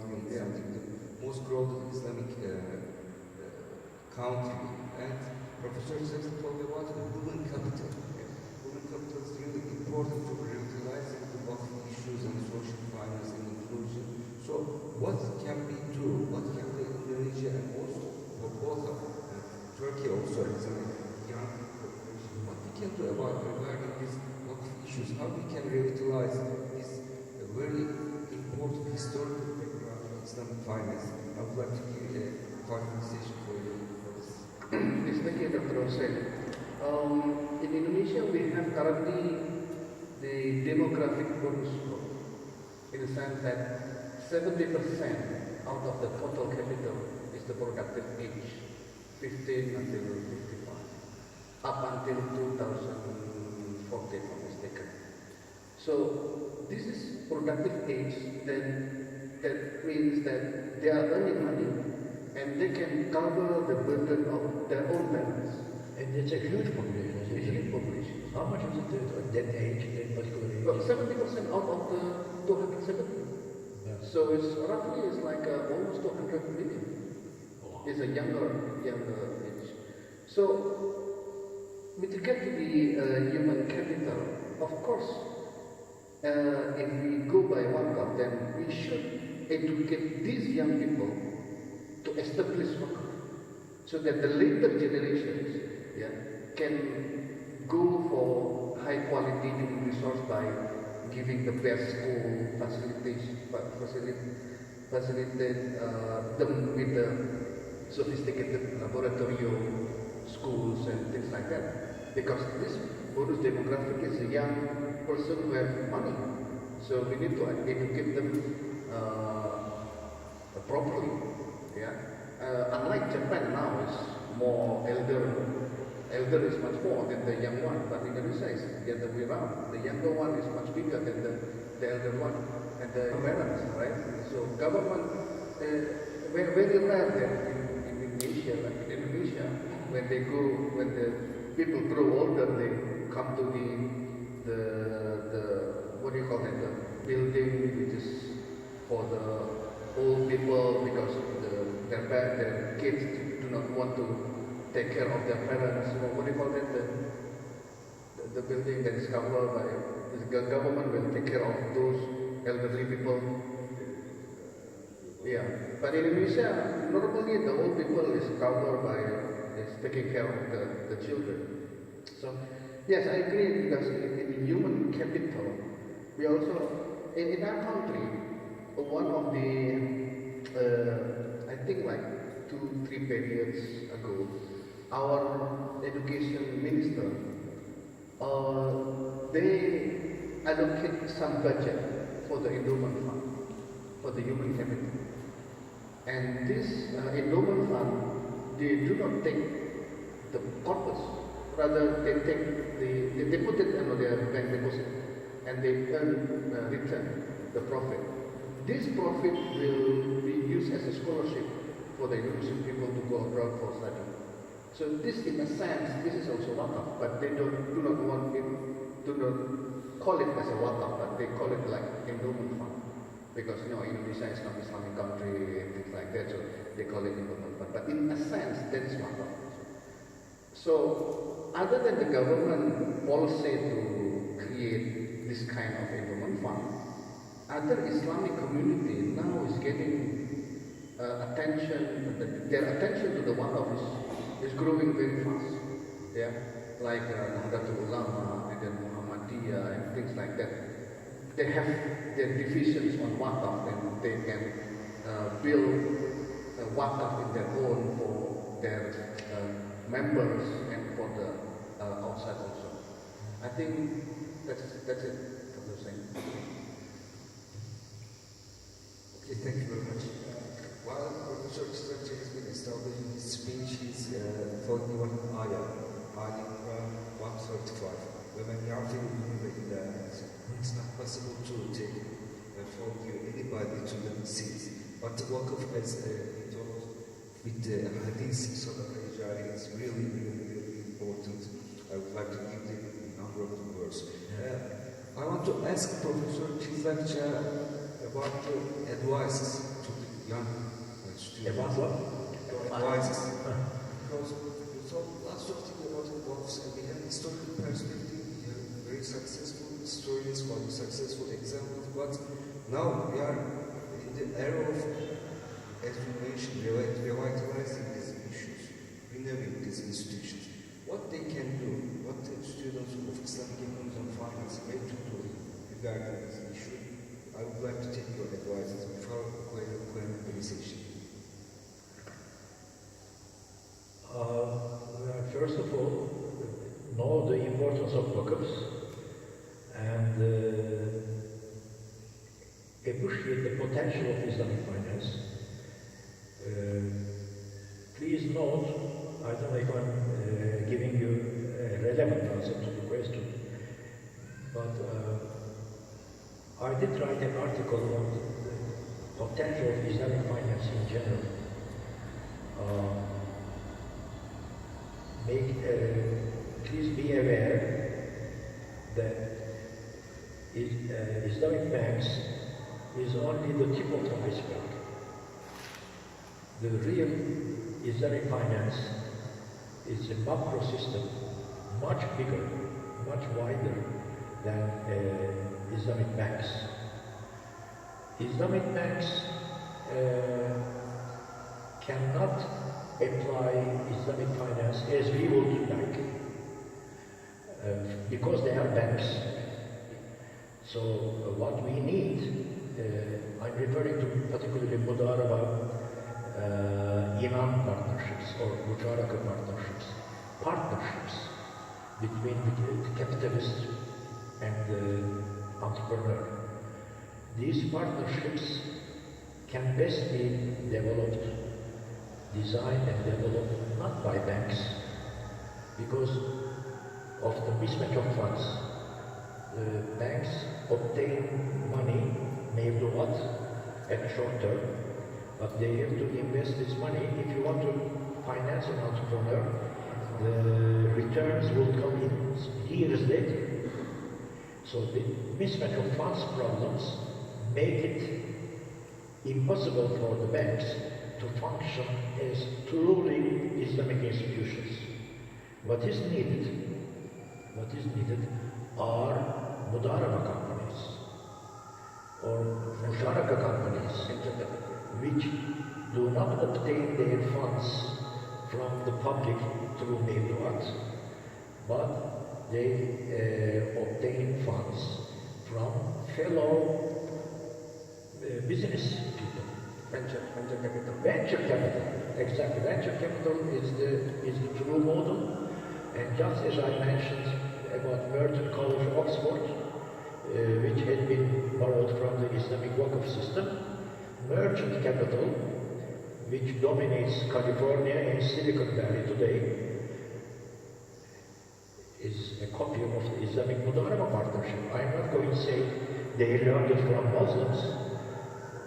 million, something, the most crowded Islamic country. And Professor Jackson told me about the human capital. Human capital is really important to revitalizing the work issues and social finance and inclusion. So what can we do? What can the Indonesia and also for both of Turkey also has a young population. What we can do about regarding these work issues? How we can revitalize this very important historical background of Islamic finance? I would like to give a part-time session for you for this. Yes, thank you, Dr. Hussain. In Indonesia, we have currently the demographic bonus growth, in the sense that 70% out of the total capital is the productive age, 15 until 55, up until 2040, if I'm mistaken. So this is productive age, then that means that they are earning money and they can cover the burden of their own parents. And it's a huge population. It's a huge population. How much is it at that age, that particular age? Well, 70% out of the 270. Yeah. So it's roughly like almost 200 million. Oh. It's a younger age. So with regard to the human capital, of course, if we go by one count, then we should educate these young people to establish work, so that the later generations can go for high quality human resource by giving the best school facilitate them with the sophisticated laboratorium schools and things like that. Because this bonus demographic is a young person who has money, so we need to educate them properly. Unlike Japan now is more elder is much more than the young one, but Indonesia is the other way around. The younger one is much bigger than the elder one, and the parents, right? So government, very rare that in Asia, like in Indonesia, when the people grow older, they come to the what do you call it, the building which is for the old people, because their kids do not want to take care of their parents. What do you call it? The building that is covered by the government will take care of those elderly people. Yeah, but in Indonesia, normally the old people is covered by is taking care of the children. So yes, I agree, because in human capital, we also in our country, one of the I think like 2-3 periods ago, our education minister, they allocate some budget for the endowment fund, for the human capital. And this endowment fund, they do not take the purpose, rather they take they put it under their bank deposit and they earn return, the profit. This profit will be used as a scholarship for the Indonesian people to go abroad for study. So this, in a sense, this is also wakaf, but they do not want it, do not call it as a wakaf, but they call it like endowment fund. Because Indonesia is not Islamic country and things like that, so they call it endowment fund. But in a sense, that is wakaf. So other than the government policy to create this kind of endowment fund, other Islamic community now is getting attention. Their attention to the wakaf is growing very fast. Yeah, like Nahdlatul Ulama and then Muhammadiyah and things like that. They have their divisions on wakaf, and they can build a wakaf in their own for their members and for the outside also. I think that's it for the thing. Okay, thank you very much. While Professor Structure has been establishing his speech, he's talking about ayah, ayah 135. When we are feeling that it's not possible to take forgive anybody to the seats. But the wakaf, as he told with the hadith, Sadaqah Jari, is really, really, really important. I would like to give the number of the verse. I want to ask Professor Chizakcha about the advices to the young students. About what? Advices. Because we talk lots of things about the wakfs, and we have historical perspective, we have very successful stories, very successful examples, but now we are in the era of, as you mentioned, revitalizing these issues, renewing these institutions. What they can do, what the students of Islamic economics and finance may to do regarding this issue, I would like to take your advice before going the conversation. First of all, know the importance of wakafs and appreciate the potential of Islamic finance. Please note, I don't know if I'm giving you a relevant answer to the question, but I did write an article on the potential of Islamic finance in general. Please be aware that Islamic banks is only the tip of the iceberg. The real Islamic finance is a macro system, much bigger, much wider than Islamic banks. Islamic banks cannot apply Islamic finance as we would like, because they are banks. So what we need, I'm referring to particularly Mudaraba, Imam partnerships or Musharaka partnerships between the capitalist and the entrepreneur. These partnerships can best be developed, designed and developed not by banks because of the mismatch of funds. Banks obtain money, may do what, at short term, but they have to invest this money. If you want to finance an entrepreneur, the returns will come in years later. So the mismatch of funds problems make it impossible for the banks to function as truly Islamic institutions. What is needed are Mudaraba companies or Musharaka companies which do not obtain their funds from the public through Mevduat, but they obtain funds from fellow business people. Venture capital, exactly. Venture capital is the true model, and just as I mentioned about Merton College, Oxford, which had been borrowed from the Islamic Waqf system, merchant capital, which dominates California and Silicon Valley today, is a copy of the Islamic Madrasah partnership. I'm not going to say they learned it from Muslims.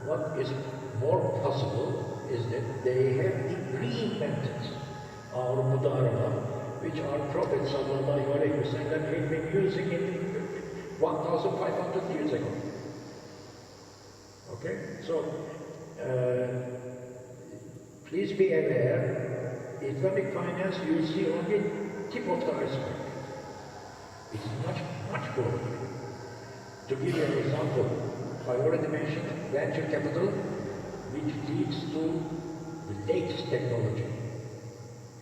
What is more possible is that they have reinvented our Madrasah, which our Prophet ﷺ had been using it 1,500 years ago. Okay? So, please be aware, Islamic finance, you see only tip of the iceberg. It's much, much broader. To give you an example, I already mentioned venture capital, which leads to the latest technology.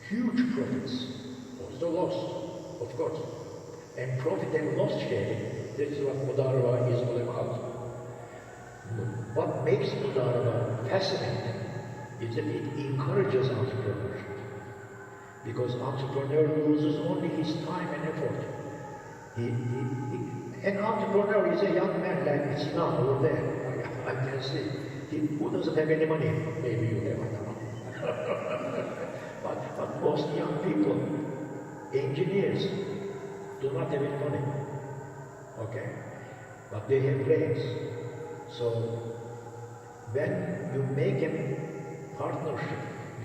Huge profits, also loss, of course. And profit and loss sharing, this is what Madrasah is all about. What makes Madrasah fascinating is that it encourages entrepreneurship. Because entrepreneur loses only his time and effort. An entrepreneur is a young man like it's now over there. I can see. Who doesn't have any money? Maybe you have, I don't know. but most young people, engineers, do not have any money. Okay? But they have brains. So when you make a partnership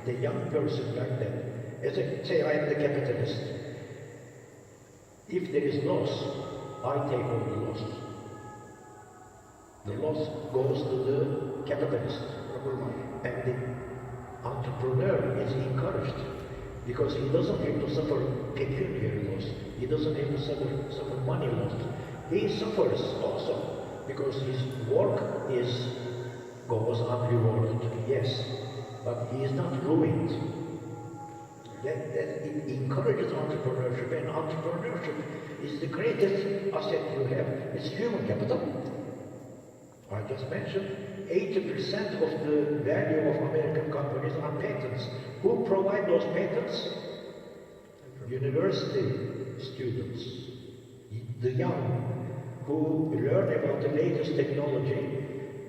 with a young person like that, as I say, I am the capitalist. If there is loss, I take all the losses. The loss goes to the capitalist. And the entrepreneur is encouraged because he doesn't have to suffer pecuniary loss. He doesn't have to suffer money loss. He suffers also because his work goes unrewarded, yes, but he is not ruined. That it encourages entrepreneurship, and entrepreneurship is the greatest asset you have. It's human capital. I just mentioned 80% of the value of American companies are patents. Who provide those patents? University students, the young, who learn about the latest technology,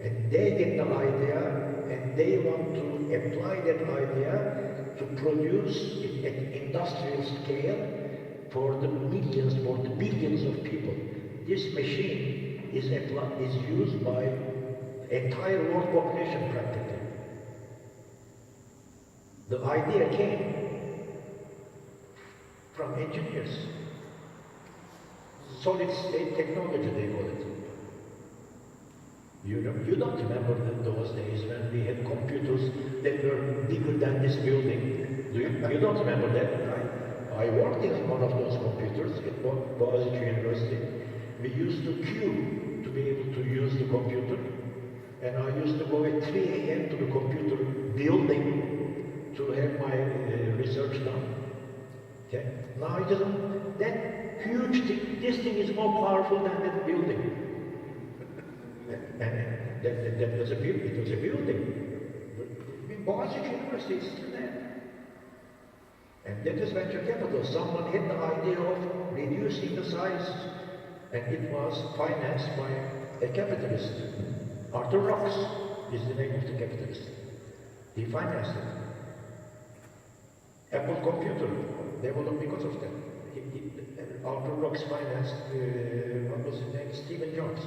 and they get the idea, and they want to apply that idea to produce it at industrial scale for the millions, for the billions of people. This machine is used by entire world population practically. The idea came from engineers. Solid state technology, they call it. You don't remember those days when we had computers that were bigger than this building. You don't remember that, right? I worked in one of those computers at Boğaziçi University. We used to queue to be able to use the computer. And I used to go at 3 a.m. to the computer building to have my research done. Okay? Now it isn't that huge thing. This thing is more powerful than that building. And that was a building. It was a building. Boğaziçi University is still there. And that is venture capital. Someone had the idea of reducing the size, and it was financed by a capitalist. Arthur Rocks is the name of the capitalist. He financed it. Apple Computer developed because of that. Arthur Rocks financed, what was his name? Stephen Jobs.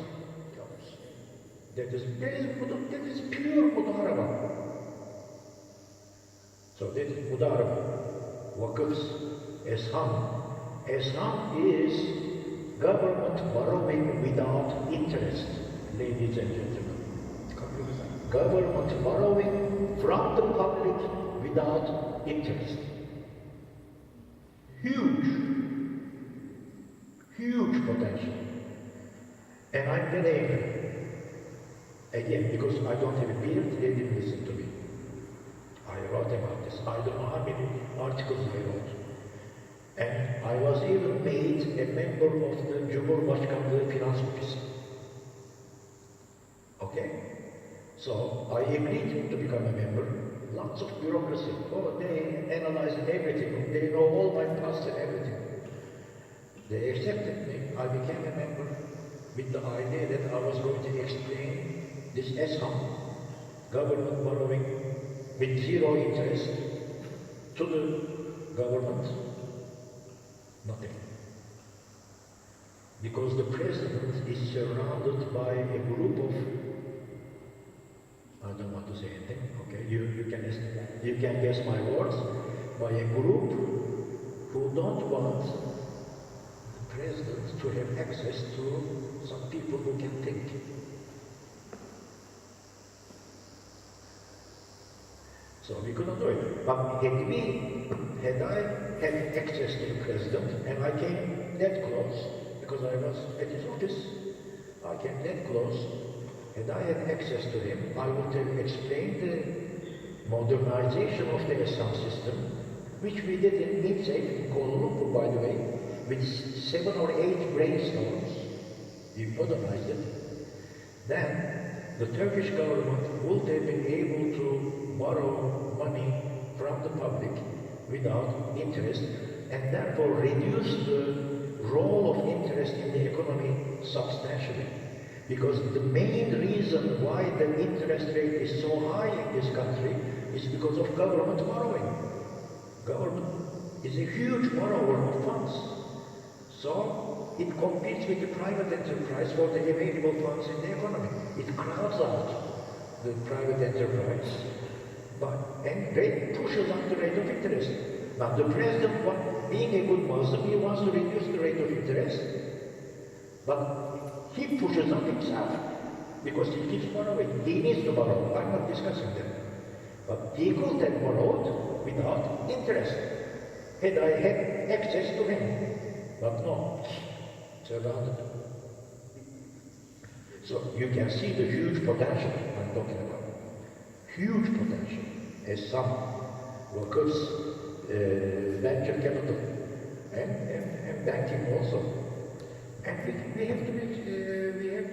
That is pure Madrasah. So that is Madrasah, Waqfs, Isham. Isham is government borrowing without interest, ladies and gentlemen. Government borrowing from the public without interest. Huge potential. And I'm very angry. Again, because I don't have a beard, they didn't listen to me. I wrote about this. I don't know how many articles I wrote. And I was even made a member of the Cumhurbaşkanlığı Finans Office. Okay? So I agreed to become a member. Lots of bureaucracy. Oh, they analyzed everything. They know all my past and everything. They accepted me. I became a member. with the idea that I was going to explain this ESHAM, government borrowing with zero interest, to the government. Nothing. Because the president is surrounded by a group of, I don't want to say anything, okay, you can guess my words, by a group who don't want the president to have access to some people who can think. So we couldn't do it. But had I had access to the president, and I came that close, because I was at his office, I came that close, had I had access to him, I would have explained the modernization of the Islam system, which we did in Midsafe, in Kuala Lumpur, by the way, with 7 or 8 brainstorms. We modernized it. Then the Turkish government would have been able to borrow money from the public without interest, and therefore reduce the role of interest in the economy substantially. Because the main reason why the interest rate is so high in this country is because of government borrowing. Government is a huge borrower of funds. So it competes with the private enterprise for the available funds in the economy. It crowds out the private enterprise, and it pushes up the rate of interest. Now the president, being a good Muslim, he wants to reduce the rate of interest, but he pushes up himself because he keeps borrowing. He needs to borrow. I'm not discussing that. But he could have borrowed without interest had I had access to him. But no, surrounded. So you can see the huge potential I'm talking about. Huge potential. As some workers, venture capital, and banking also. And we have to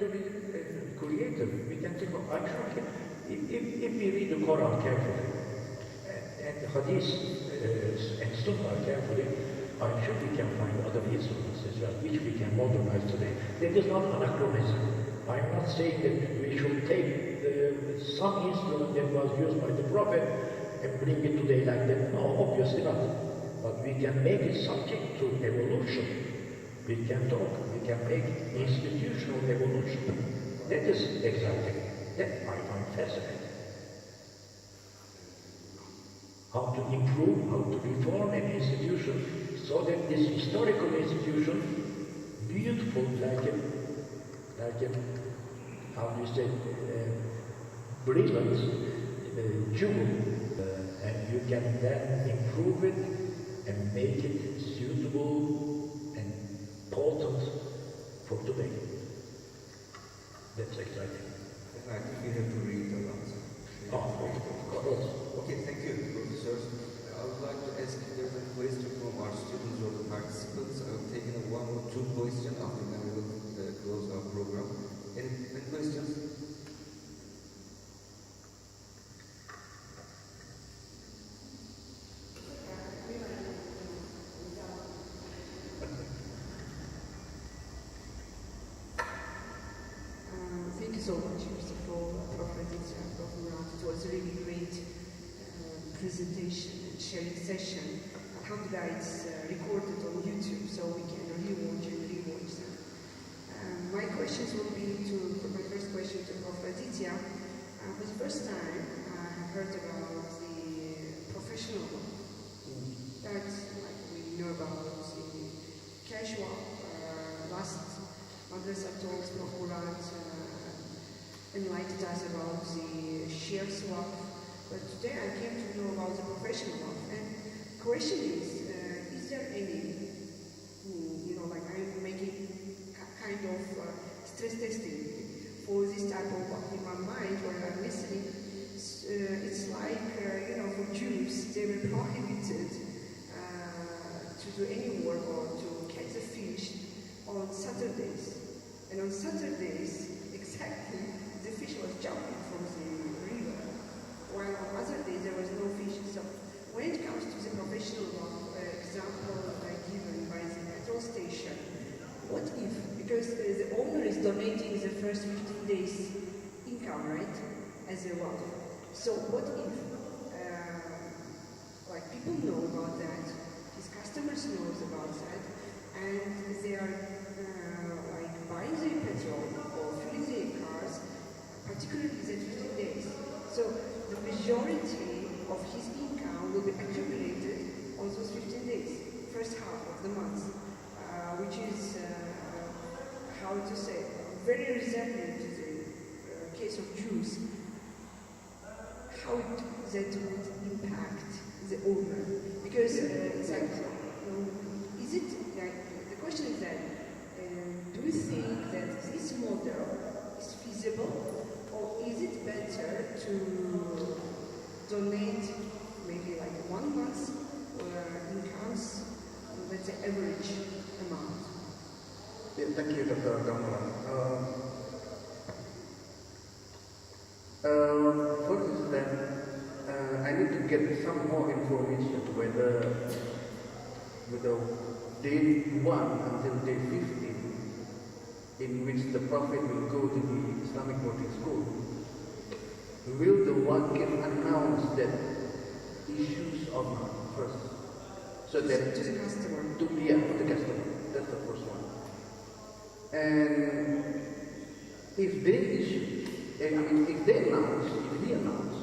be creative. We can think of, I'm sure, if we read the Quran carefully, and the Hadith and Sunnah carefully, I'm sure we can find other instruments as well, which we can modernize today. That is not anachronism. I'm not saying that we should take some instrument that was used by the Prophet and bring it today like that. No, obviously not. But we can make it subject to evolution. We can talk, we can make institutional evolution. That is exciting. That I find fascinating. How to improve, how to reform an institution so that this historical institution, beautiful like a how do you say, brilliant jewel, and you can then improve it and make it suitable and potent for today. That's exciting. And I think we have to read a lot. Of course. Okay, thank you, professors. I would like to ask if there's a question from our students or the participants. I've taken one or two questions, after that we will close our program. Any questions? Thank you so much, first of all, Prophet and Prophet Murat. It was a really great presentation and sharing session. Alhamdulillah, it's recorded on YouTube, so we can rewatch and rewatch them. My questions will be my first question to Prophet Aditya. For the first time, I heard about the professional law. That's like we know about the casual last Madrasah talks, Prophet Murat enlightened us about the share swap, but today I came to know about the professional law. And question is there any, like I'm making kind of stress testing for this type of work in my mind when I'm listening. It's like, for Jews, they were prohibited to do any work or to catch the fish on Saturdays. And on Saturdays, exactly, the fish was jumping from the river, while on other days there was no fish. So when it comes to the professional example given by the petrol station, what if, because the owner is not days income, right, as a wealth. So what if, like people know about that, his customers knows about that, and they are like buying their petrol or filling their cars, particularly within 15 days. So the majority of his income will be accumulated on those 15 days, first half of the month, which is, how to say, very resembling to the case of Jews. How that would impact the owner? Because it's like, is it like, the question is that, do you think that this model is feasible, or is it better to donate maybe like 1 month's incomes, let's say average amount? Yeah, thank you, Dr. Gamlan. First is that I need to get some more information whether day 1 until day 15, in which the Prophet will go to the Islamic boarding school, will the wakil announce that issues or not first? So that to the customer. To the customer. That's the first one. And if they issue, if he announce,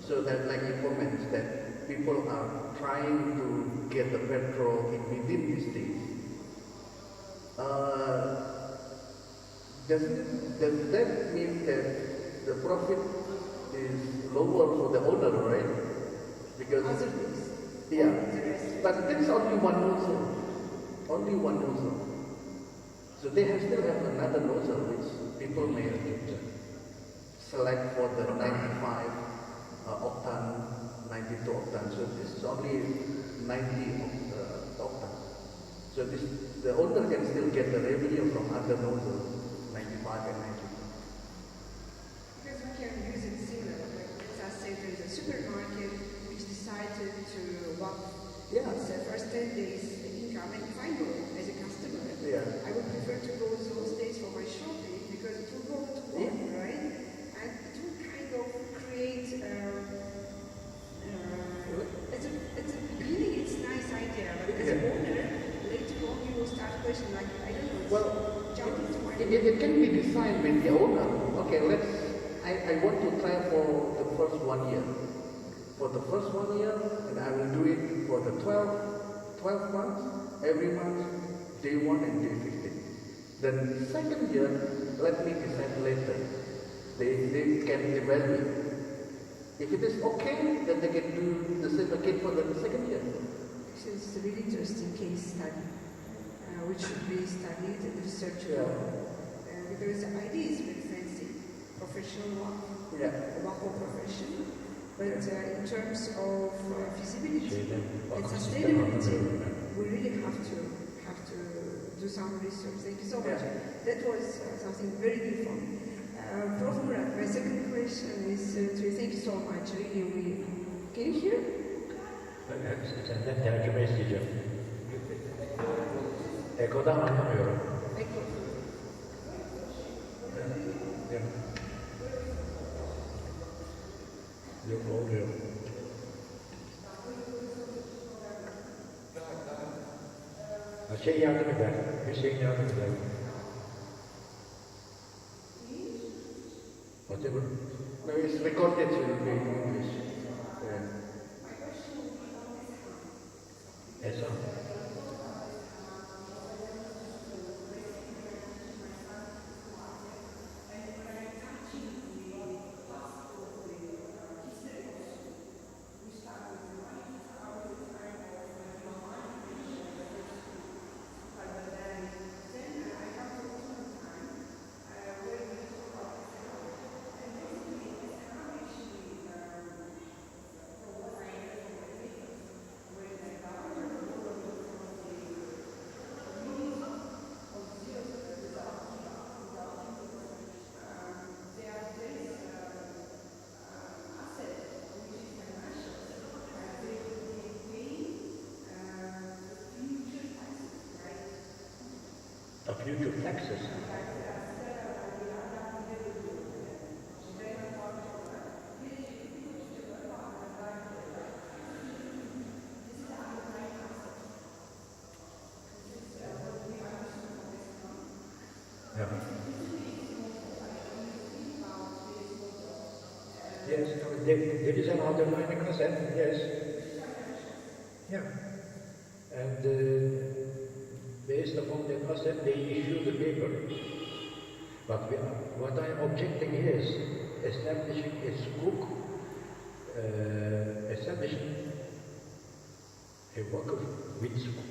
so that like he comments that people are trying to get the petrol within these days, does that mean that the profit is lower for the owner, right? Because Other days. yeah, The rest. but that's only one nozzle. Only one nozzle. So they still have another nozzle which people may select for the 95 octane, 92 octane. So this is only 90 octane. So the owner can still get the revenue from other nozzles, 95 and 92. Because we can use it similar, like let's say there is a supermarket which decided to it's the first 10 days income, and if I know as a customer, I would prefer to go those days for my shopping because it will go to work, right? And it will kind of create, at the beginning it's a nice idea, but as an owner, later on you will start questioning, like, I don't know, jump into my... It can be designed with the owner. Okay, I want to try for the first 1 year. For the first 1 year, and I will do it for the 12 months, every month, day 1 and day 15. Then the second year, let me decide later. They can evaluate. If it is okay, then they can do the same again for the second year. Actually, it's a really interesting case study, which should be studied and researched. Because the idea is very fancy, professional work, whole profession. But in terms of feasibility and sustainability, we really have to do some research. Thank you so much. That was something very new for me. Prof. Murat, my second question is to you. Thank you so much. Really, can you hear? Senden tercüme isteyeceğim. Eko'dan anlamıyorum. Eko. Yok olmuyor. Şey yardım eder. Hüseyin yardım eder. Whatever. No, it's recorded in English. Esa. Future taxes. yes. There is an underlying concept, yes. Yeah. And based upon that concept, they issue the paper. But what I am objecting is establishing a sukuk, establishing a wakf with sukuk.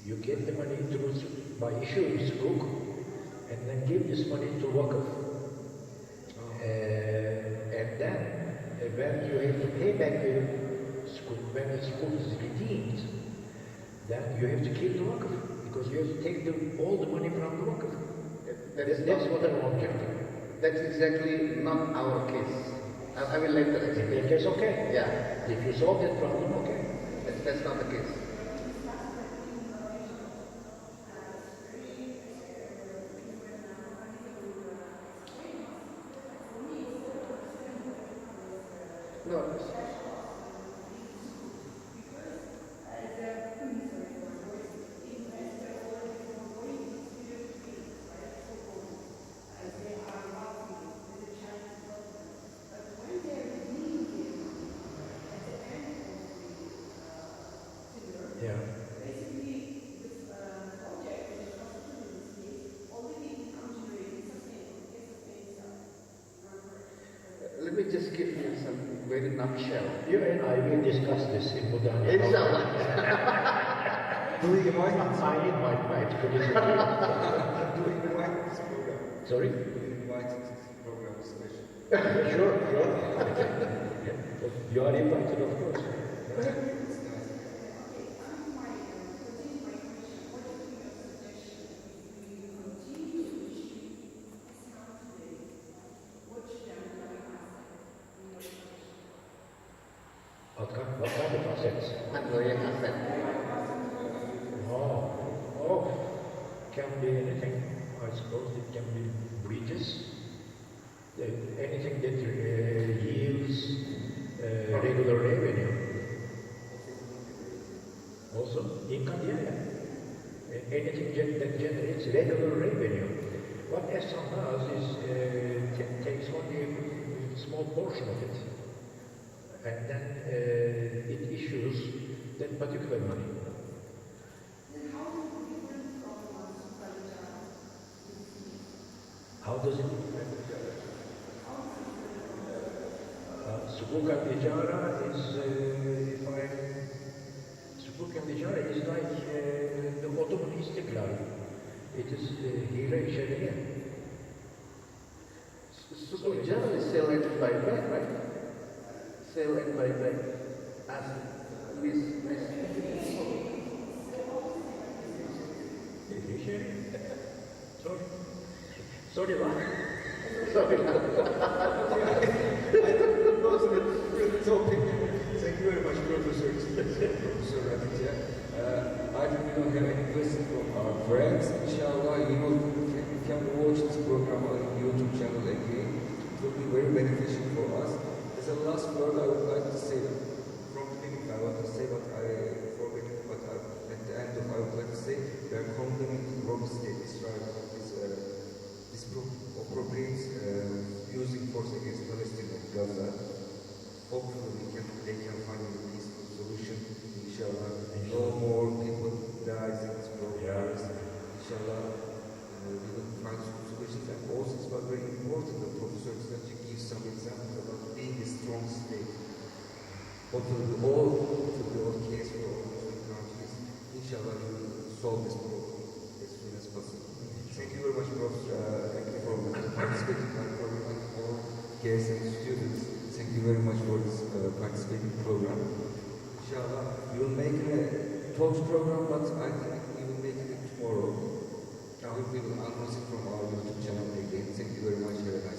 You get the money through by issuing sukuk, and then give this money to wakf. And then when you have to pay back the sukuk, when the sukuk is redeemed, then you have to keep the wakf, because you have to take all the money from the wakf. That's what I'm objecting. That's exactly not our case. I will later In explain. that case, okay. Yeah, If you solve that problem, okay. that's not the case. No. Yeah. Let me just give you some very nutshell. You and I will discuss this in Budania. Inshallah. Do we invite I invite my to this program. Do we invite this program? Sorry? Do we invite this program discussion? Sure. You are invited, of course. It's nice. What kind of assets? Underlying asset. Oh, can be anything. I suppose it can be bridges, anything that yields regular revenue. Also, income, yeah. Anything that generates regular revenue. What Essan does is takes only a small portion of it, and then it issues that particular money. How does it? Sukuk al-Ijara is, Sukuk al-Ijara is like the Ottoman Istiklal. It is Hira-i Sharia. So generally sell and buy back, right? Sell and buy back as lease. Sorry, what? Sorry. I think it was a good topic. Thank you very much, Professor Aditya. I think we don't have any questions from our friends. Inshallah, you can watch this program on YouTube channel again. It will be very beneficial for us. As a last word, I would like to say that from the beginning, I want to say what I forget, but at the end of I would like to say we are condemning Roman state Israel appropriate using force against Palestine and Gaza. Hopefully they can find a peaceful solution. Inshallah, no more people die in this program. Inshallah, we will find solutions. And also, it's very important that Professor Aditya gives some examples about being a strong state. Hopefully, all case for all Muslim countries. Inshallah, we will solve this problem as soon as possible. Thank you very much, Professor. Thank you for participating in our program and all guests and students. Thank you very much for this participating program. Inshallah, we will make a talks program, but I think we will make it tomorrow. We will announce it from our YouTube channel again. Thank you very much. Have a nice